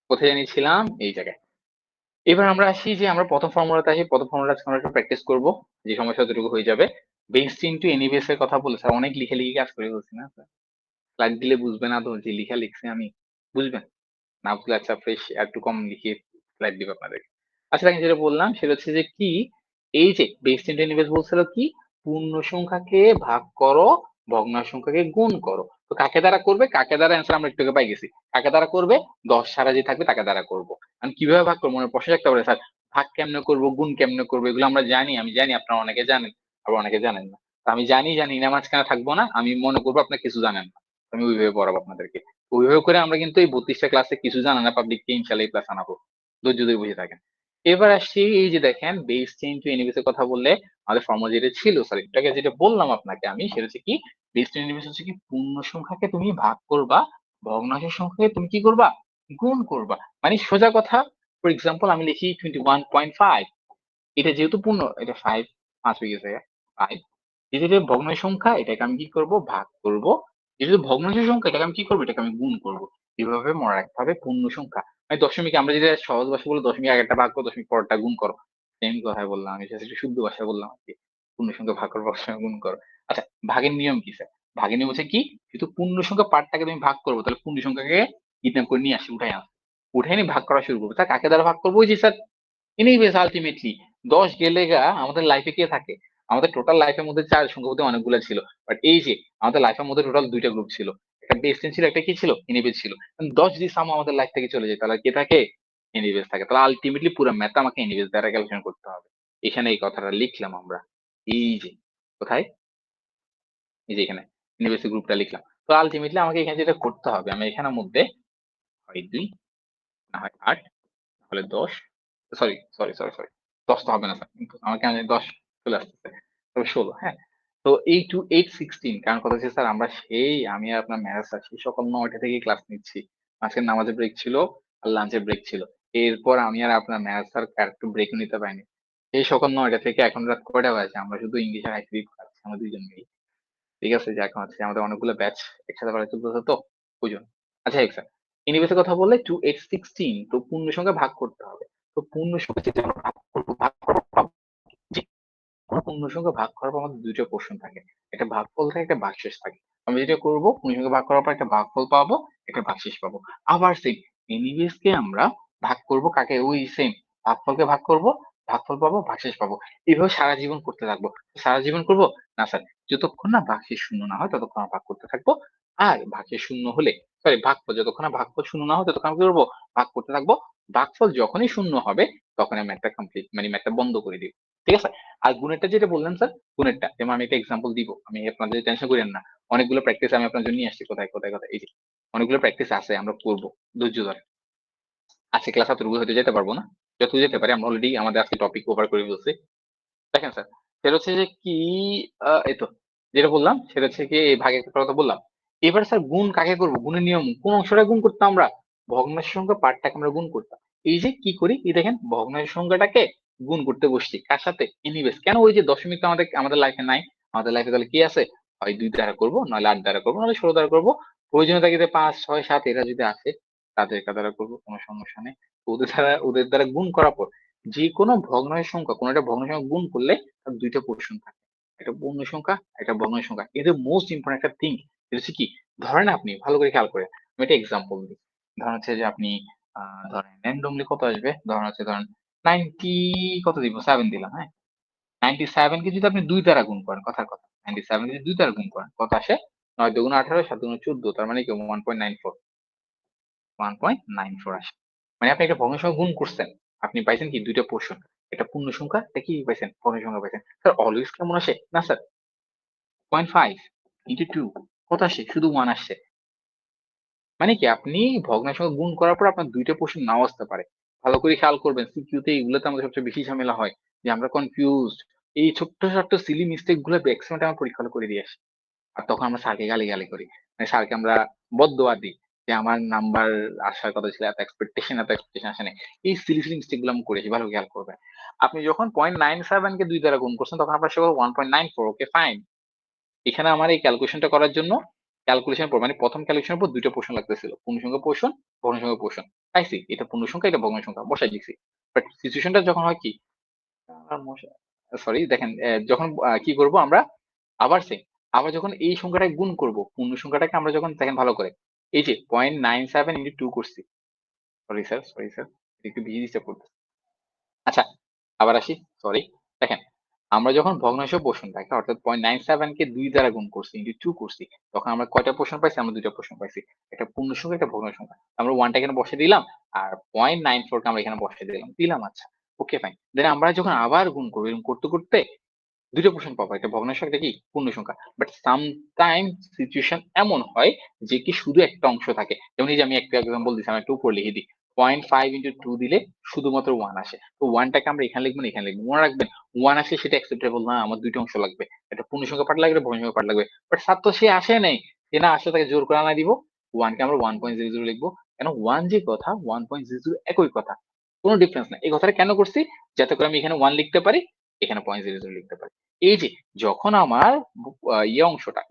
কোথায় জানিয়েছিলাম, এই জায়গায়। এবার আমরা আসি যে আমরা প্রথম ফর্মুলাতে আসি। প্রথম ফর্মুলা আজকে আমরা একটু প্র্যাকটিস করবো, যে সমস্যা যতটুকু হয়ে যাবে। বেস ইনটু এনিবেস এর কথা বলে স্যার অনেক লিখে লিখে কাজ করে বলছি না স্যার, স্লাইড দিলে বুঝবে না তো যে লিখা লিখছি আমি, বুঝবেন না বুঝলে আচ্ছা ফ্রেশ একটু কম লিখে স্লাইড দিব আপনাদেরকে। আচ্ছা দেখেন যেটা বললাম সেটা হচ্ছে যে কি, এই যে বেস ইনটু এনিবেস বলছিল কি পূর্ণ সংখ্যাকে ভাগ করো ভগ্নাংশ সংখ্যাকে গুণ করো। তো কাকে দ্বারা করবে, কাকে দ্বারা অ্যান্সার আমরা একটু আগে পাই গেছি, কাকে দ্বারা করবে 10 ছাড়া যে থাকবে তাকে দ্বারা করবো। আমি কিভাবে ভাগ করবো মনে প্রশ্ন রাখতে পারে স্যার, ভাগ কেমনে করবো গুণ কেমনে করবো এগুলো আমরা জানি, আমি জানি আপনারা অনেকে জানেন আবার অনেকে জানেন না। তো আমি জানি না মাঝখানে থাকবো না, আমি মনে করবো আপনারা কিছু জানেন না, আমি ওইভাবে পড়াবো আপনাদেরকে। ওইভাবে করে আমরা কিন্তু এই 32টা ক্লাসে কিছু জানা না পাবলিককে ইনশাল্লাহ এই ক্লাস আনাবো, ধৈর্য ধরে বুঝে থাকেন। এবার আসছি এই যে দেখেন বেস চেঞ্জ টু এনিবেস এর কথা বললে আমাদের ফর্মুলা যেটা ছিল স্যার এটাকে যেটা বললাম আপনাকে আমি, সেটা হচ্ছে কি বেস টু এনিবেস হচ্ছে কি পূর্ণ সংখ্যাকে তুমি ভাগ করবা ভগ্নাংশের সংখ্যাকে তুমি কি করবা গুণ করবা। মানে সোজা কথা, ফর এক্সাম্পল আমি লিখি 21.5, এটা যেহেতু পূর্ণ এটা 5 হয়ে গেছে 5, যেটা ভগ্নাংশ সংখ্যা এটাকে আমি কি করব ভাগ করব, যেহেতু ভগ্নাংশ সংখ্যা এটাকে আমি কি করবো এটাকে আমি গুণ করব। এভাবে মনে রাখতে হবে পূর্ণ সংখ্যা, মানে দশমিক আমরা যেটা সহজ ভাষা বলে দশমিক আগেরটা ভাগ করো দশমিক পরেরটা গুণ করো, সেম কথাই বললাম আমি, জাস্ট একটু শুদ্ধ ভাষায় বললাম আর কি। পূর্ণ সংখ্যা ভাগ করো সবসময় গুণ করো। আচ্ছা ভাগের নিয়ম কি স্যার, ভাগের নিয়ম হচ্ছে কি যেহেতু পূর্ণ সংখ্যা পার্টটাকে তুমি ভাগ করবো তাহলে পূর্ণ সংখ্যাকে কিডন্যাপ করে নিয়ে আসি উঠাই নিয়ে ভাগ করা শুরু করবো। তা কাকে দ্বারা ভাগ করবো, ওই যে স্যার এনিওয়েজ আলটিমেটলি 10 গেলে গা আমাদের লাইফে কে থাকে, আমাদের টোটাল লাইফের মধ্যে 4 সংখ্যা বলতে অনেকগুলো ছিল, বাট এই যে আমাদের লাইফের মধ্যে টোটাল 2টা গ্রুপ ছিল, একটা বেস টেন ছিল একটা কি ছিল এনিওয়েজ ছিল। 10 যদি সাম আমাদের লাইফ থেকে চলে যায় তাহলে কে থাকে, এনিওয়েজ থাকে। তাহলে আলটিমেটলি পুরো ম্যাথ আমাকে এনিওয়েজ দ্বারা ক্যালকুলেশন করতে হবে। এখানে এই কথাটা লিখলাম আমরা, এই যে কোথায়, এই যে এখানে এনিওয়েজ গ্রুপটা লিখলাম। তো আলটিমেটলি আমাকে এখানে যেটা করতে হবে, আমি এখানের মধ্যে হয় 2 না হয় 8 তাহলে 10, সরি সরি সরি সরি 10 তো হবে না স্যার, কিন্তু আমার কেন জানি 10 চলে আসতেছে, তবে 16 হ্যাঁ। তো 8 to 8 16, কারণ কথা হচ্ছে স্যার আমরা আমি আর আপনার ম্যাথ স্যার সেই সকাল 9টা থেকে ক্লাস নিচ্ছি, আজকে নামাজের ব্রেক ছিল আর লাঞ্চের ব্রেক ছিল, এরপর আমি আর আপনার ম্যাথ স্যার আর একটু ব্রেক নিতে পারিনি। এই সকাল 9টা থেকে এখন রাত কয়টা বাজে, আমরা শুধু ইংলিশ আর আইসিটি পড়াচ্ছি আমরা দুইজন মিলে। ঠিক আছে, যে এখন হচ্ছে আমাদের অনেকগুলো ব্যাচ একসাথে পড়া চলতেছে তো ওই জন্য। আচ্ছা স্যার, ইউনিভার্সের কথা বললে 2 8 16, তো পূর্ণ সংখ্যা ভাগ করতে হবে। তো পূর্ণ সংখ্যা যেটা আমরা ভাগ করবো, ভাগ করার পর যে কোনো পূর্ণ সংখ্যা ভাগ করার পর আমাদের দুইটা পোর্শন থাকে, একটা ভাগফল থাকে, একটা ভাগশেষ থাকে। আমরা যেটা করবো, পূর্ণ সংখ্যা ভাগ করার পর একটা ভাগফল পাবো, একটা ভাগশেষ পাবো। আবার সেম এনিওয়েজ কে আমরা ভাগ করব কাকে, ওই সেম ভাগফলকে ভাগ করব, ভাগফল পাবো, ভাগশেষ পাবো। এইভাবে সারা জীবন করতে থাকবো। সারা জীবন করবো না স্যার, যতক্ষণ না ভাগশেষ শূন্য না হয় ততক্ষণ আমরা ভাগ করতে থাকবো। আর ভাগশেষ শূন্য হলে, সরি ভাগফল, যতক্ষণ না ভাগফল শূন্য না হয় ততক্ষণ আমরা কি করবো, ভাগ করতে থাকবো। ভাগফল যখনই শূন্য হবে তখন আমি ম্যাথটা কমপ্লিট, মানে ম্যাথটা বন্ধ করে দিব। ঠিক আছে। আর গুণেরটা যেটা বললেন স্যার, গুণেরটা যেমন আমি একটা এক্সাম্পল দিব, আমি আপনাদের টেনশন করেন না, অনেকগুলো প্র্যাকটিস আমি আপনার জন্য নিয়ে আসছি, কোথায় কোথায় কোথায়, এই যে অনেকগুলো প্র্যাকটিস আছে, আমরা করবো ধৈর্য ধরে। আজকে ক্লাস এতটুকু হয়তো যেতে পারবো না, যতটুকু যেতে পারি আমরা অলরেডি আমাদের আজকে টপিক কভার করে ফেলছি। দেখেন স্যার, সেটা হচ্ছে যে কি, এই তো যেটা বললাম সেটা হচ্ছে কি, এই ভাগের কথা বললাম। এবার স্যার গুণ কাকে করবো, গুণের নিয়ম কোন অংশটা গুণ করতাম আমরা, ভগ্নাংশের সংখ্যা পার্টটাকে আমরা গুণ করতাম। এই যে কি করি, এই দেখেন ভগ্নাংশের সংখ্যাটাকে গুণ করতে বসছি কার সাথে, এনিওয়েজ। কেন, ওই যে দশমিক তো আমাদের আমাদের লাইফে নাই, আমাদের লাইফে তাহলে কি আছে, হয় 2 দ্বারা করবো, নইলে 8 দ্বারা করবো, নইলে 16 দ্বারা করবো। প্রয়োজনীয় তাগিদে 5 6 7 এরা যদি আসে তাদের দ্বারা করবো, কোনো সমস্যা নেই। তো ওদের দ্বারা গুণ করার পর যে কোনো ভগ্নাংশের সংখ্যা, কোনো একটা ভগ্নাংশের সংখ্যা গুণ করলে তার দুইটা পোর্শন থাকে, একটা পূর্ণ সংখ্যা, একটা ভগ্নাংশ সংখ্যা। কিন্তু মোস্ট ইম্পর্টেন্ট একটা থিং, এটা হচ্ছে কি, ধরেন আপনি ভালো করে খেয়াল করে, আমি একটা এক্সাম্পল দিই। ধরেন হচ্ছে যে আপনি ধরেন র্যান্ডমলি কত আসবে, ধরেন 90, কত দিব, 7 দিলাম, হ্যাঁ। 97 কে যদি আপনি 2 দ্বারা গুণ করেন, কথার কথা, 97 কে যদি 2 দ্বারা গুণ করেন কত আসে, 9 2 18, 7 2 14, তার মানে কি 1.94 আসে। মানে আপনি একটা ভগ্নাংশ সংখ্যা গুণ করছেন, আপনি পাইছেন কি, দুইটা পোর্শন, একটা পূর্ণ সংখ্যা, এটা কি পাইছেন, ভগ্নাংশ সংখ্যা পাইছেন। স্যার অলওয়েজ কেমন আসে না স্যার, 0.5 ইন্টু 2 কত আসে, শুধু 1 আসছে। মানে কি, আপনি ভগ্নাংশ সংখ্যা গুণ করার পর আপনার দুইটা পোর্শন নাও আসতে পারে। ভালো করে খেয়াল করবেন, সিকিউতে এগুলোতে আমাদের সবচেয়ে বেশি ঝামেলা হয়, যে আমরা কনফিউজড। এই ছোট্ট ছোট্ট সিলি মিস্টেক গুলো ম্যাক্সিমাম টাইম পরীক্ষা হলে করে দিয়ে আসি। আর তখন আমরা স্যারকে গালি করি, মানে স্যারকে আমরা বদদোয়া দিই যে আমার নাম্বার আসার কথা ছিল, এত এক্সপেকটেশন আসে নাই। এই সিলি সিলি মিস্টেক গুলো আমি করেছি, ভালো করে খেয়াল করবেন। আপনি যখন 0.97 কে 2 দ্বারা গুণ করছেন তখন আপনার সেগুলো 1.94, ওকে ফাইন। এখানে আমার এই ক্যালকুলেশনটা করার জন্য, ক্যালকুলেশন পর মানে প্রথম ক্যালকুলেশনের পর দুইটা পোর্শন লাগতেছিল, পূর্ণসংখ্যা পোর্শন, ভগ্নাংশ পোর্শন। পাইছি, এটা পূর্ণ সংখ্যা, এটা ভগ্নাংশ সংখ্যা, বসাই দিছি। বাট সিচুয়েশনটা যখন হয় কি, সরি দেখেন, যখন কি করব আমরা, আবার সেম, আবার যখন এই সংখ্যাটা গুণ করব, পূর্ণ সংখ্যাটাকে আমরা যখন দেখেন ভালো করে, এই যে 0.97 ইন্টু 2 করছি, সরি স্যার একটু বিজি ডিস্টার্ব করতেছে। আচ্ছা, আবার আসি, সরি। দেখেন, আমরা যখন ভগ্নাংশ পোর্শন থাকে, অর্থাৎ 0.97 কে 2 দ্বারা গুণ করছি, ইন্টু 2 করছি, তখন আমরা কয়টা পোর্শন পাইছি, আমরা দুইটা পোর্শন পাইছি, একটা পূর্ণ সংখ্যা, একটা ভগ্নাংশ সংখ্যা। আমরা 1টা এখানে বসিয়ে দিলাম, আর 0.94 কে আমরা এখানে বসিয়ে দিলাম, আচ্ছা ওকে ফাইন। দেন আমরা যখন আবার গুণ করবো, এরকম করতে করতে দুইটা পোর্শন পাবো, একটা ভগ্নাংশ, একটা কি পূর্ণ সংখ্যা। বাট সামটাইম সিচুয়েশন এমন হয় যে কি শুধু একটা অংশ থাকে, যেমন এই যে আমি একটা এক্সাম্পল দিচ্ছি, আমি একটু উপর লিখে দিই, 0.5 ইন্টু 2 দিলে শুধুমাত্র 1 আসে। তো 1টাকে আমরা এখানে লিখবো না, এখানে লিখবো, মনে রাখবেন 1 আসলে সেটা অ্যাকসেপ্টেবল না, আমার দুইটা অংশ লাগবে, একটা পূর্ণ সংখ্যা পার্ট লাগবে, ভগ্নাংশ সংখ্যা পার্ট লাগবে। বাট স্যার তো সে আসে নাই, সে না আসলে তাকে জোর করে আনা দিব, 1 কে আমরা 1.00 লিখবো, কেন 1 যে কথা 1.00 একই কথা, কোনো ডিফারেন্স নাই। এই কথাটা কেন করছি, যাতে করে আমি এখানে 1 লিখতে পারি, এখানে 0.00 লিখতে পারি। এই যে যখন আমার এই অংশটা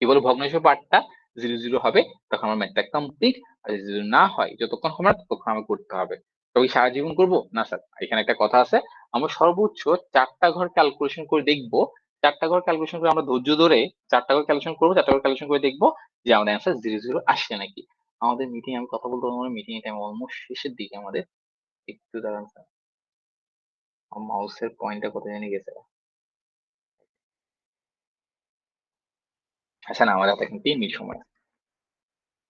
কি বলে, ভগ্নাংশ পার্টটা 0 0 হবে, তখন আমার ম্যাথটা কমপ্লিট। আর যদি 0 না হয়, যতক্ষণ হবে না ততক্ষণ আমার করতে হবে। তবে সারা জীবন করবো না স্যার, এখানে একটা কথা আছে, আমরা সর্বোচ্চ 4টা ঘর ক্যালকুলেশন করে দেখবো, 4টা ঘর ক্যালকুলেশন করে আমরা ধৈর্য ধরে 4টা ঘর ক্যালকুলেশন করবো, 4টা ঘর ক্যালকুলেশন করে দেখবো যে আমাদের অ্যান্সার 0 0 আসছে নাকি। আমাদের মিটিং, আমি কথা বলতে বলতে মিটিং টাইম অলমোস্ট শেষের দিকে আমাদের, একটু দাঁড়ান স্যার, মাউসের পয়েন্টটা কোথায় জানি গেছে। আচ্ছা না, আমার হাতে এখন 3 মিনিট সময় আছে।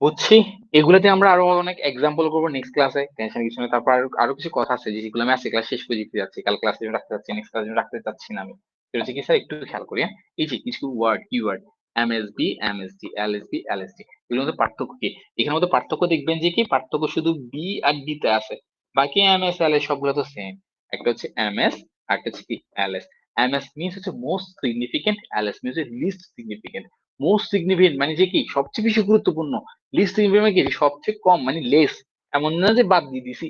বুঝছি, এগুলোতে আমরা আরো অনেক এক্সাম্পল করবো নেক্সট ক্লাসে, টেনশন কিছু নেই। তারপর আরো আরো কিছু কথা আছে যেগুলো আমি আজকে ক্লাস শেষ করে দিতে যাচ্ছি, কাল ক্লাসে রাখতে যাচ্ছি, নেক্সট ক্লাসে রাখতে চাচ্ছি না আমি। সেটা হচ্ছে কি স্যার, একটু খেয়াল করি, হ্যাঁ। এই যে কিছু word, keyword, MSB, MSD, LSB, LSD, এগুলোর মধ্যে পার্থক্য কি, এখানের মধ্যে পার্থক্য দেখবেন যে কি, পার্থক্য শুধু বি আর ডি তে আছে, বাকি এমএস এলএস সবগুলো তো সেম। একটা হচ্ছে এমএস আর একটা হচ্ছে কি এলএস। এমএস মিনস হচ্ছে most significant, LS means list significant. Most significant মানে যে কি সবচেয়ে বেশি গুরুত্বপূর্ণ, লিস্ট সিগনিফিকেন্ট মানে কি সবচেয়ে কম, মানে লেস। এমন না যে বাদ দিয়ে দিছি,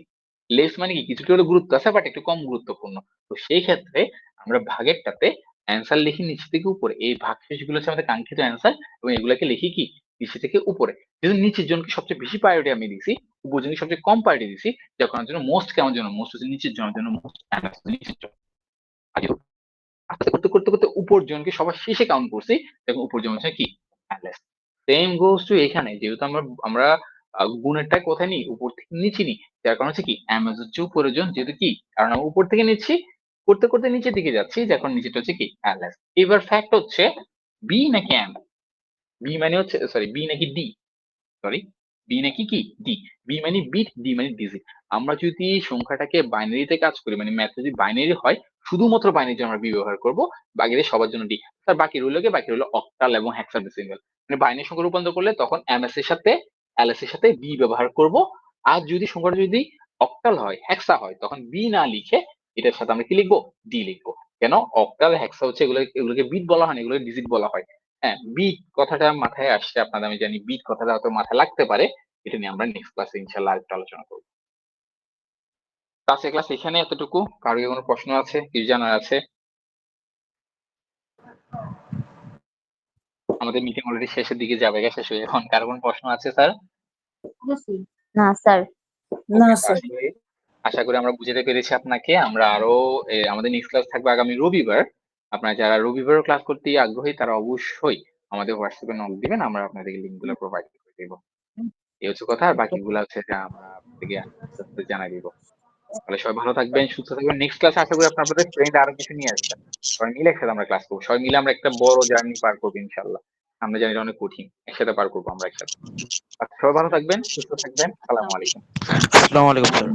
লেস মানে কি কিছুটা হলে গুরুত্ব আছে বাট একটু কম গুরুত্বপূর্ণ। তো সেই ক্ষেত্রে আমরা ভাগেরটাতে অ্যান্সার লিখি নিচে থেকে উপরে, এই ভাগশেষ গুলো হচ্ছে আমাদের কাঙ্ক্ষিত অ্যান্সার এবং এগুলাকে লিখি কি নিচে থেকে উপরে। যেহেতু নিচের জনকে সবচেয়ে বেশি প্রায়োরিটি আমি দিছি, উপর জনকে সবচেয়ে কম প্রায়োরিটি দিছি, যখন জন্য মোস্ট কেমন জন্য মোস্ট হচ্ছে নিচের জনের জন্য মোস্ট নিচের জন্য। আর যেহেতু আস্তে করতে করতে করতে উপর জনকে সবার শেষে কাউন্ট করছি, দেখুন উপর জন হচ্ছে কি অ্যাটলাস। সেম গোস টু এখানে, যেহেতু আমরা আমরা গুণেরটা কোথায় নিই উপর থেকে নিচে নিই, যার কারণ হচ্ছে কি অ্যামাজ হচ্ছে উপরের জন, যেহেতু কি কারণ আমরা উপর থেকে নিচ্ছি করতে করতে নিচের দিকে যাচ্ছি, যখন নিচেটা হচ্ছে কি অ্যাটলাস। এবার ফ্যাক্ট হচ্ছে বি নাকি এম, বি মানে হচ্ছে সরি বি নাকি ডি, সরি বি নাকি কি ডি, বি মানে বিট, ডি মানে ডিজিট। আমরা যদি সংখ্যাটাকে বাইনারিতে কাজ করি মানে ম্যাথ যদি বাইনারি হয় শুধুমাত্র বাইনারি আমরা বি ব্যবহার করব, বাকিদের সবার জন্য ডি। তার বাকি রইলো অক্টাল এবং হেক্সাডেসিমাল। মানে বাইনারি সংখ্যা রূপান্তর করলে তখন এমএস এর সাথে এলএস এর সাথে বি ব্যবহার করব। আর যদি সংখ্যাটা যদি অক্টাল হয় হেক্সা হয় তখন বি না লিখে এটার সাথে আমরা কি লিখবো ডি লিখবো। কেন অক্টাল হেক্সা হচ্ছে এগুলোকে বিট বলা হয় না, এগুলোকে ডিজিট বলা হয়। হ্যাঁ বিট কথাটা মাথায় আসছে আপনাদের, আমি জানি বিট কথাটা হয়তো মাথায় লাগতে পারে, এটা নিয়ে আমরা নেক্সট ক্লাসে ইনশাল্লাহ আরেকটু আলোচনা করবো। আজকে ক্লাস এখানে এতটুকু। কারো কি কোনো প্রশ্ন আছে, কিছু জানার আছে? আমাদের মিটিং অলরেডি শেষের দিকে যাবে, শেষ হয়ে এখন। কারো কোনো প্রশ্ন আছে স্যার? না স্যার। না Okay, স্যার। আশা করি আমরা বুঝাতে পেরেছি আপনাকে। আমরা আরো আমাদের নেক্সট ক্লাস থাকবে আগামী রবিবার। আপনারা যারা রবিবারও ক্লাস করতে আগ্রহী তারা অবশ্যই আমাদের হোয়াটসঅ্যাপে নক দিবেন, আমরা আপনাদেরকে লিঙ্ক গুলো প্রোভাইড করে দেবো। এই হচ্ছে কথা, আর বাকিগুলো হচ্ছে যা আমরা আপনাদেরকে আস্তে আস্তে জানাই দিব। তাহলে সবাই ভালো থাকবেন, সুস্থ থাকবেন। নেক্সট ক্লাসে আশা করি আপনাদের ফ্রেন্ড আরো কিছু নিয়ে আসবেন, সবাই মিলে একসাথে আমরা ক্লাস করবো, সবাই মিলে আমরা একটা বড় জার্নি পার করবো ইনশাল্লাহ। আমরা জানি এটা অনেক কঠিন, একসাথে পার করবো আমরা একসাথে। আচ্ছা, সবাই ভালো থাকবেন, সুস্থ থাকবেন, আসসালামু আলাইকুম। আসসালামু আলাইকুম স্যার।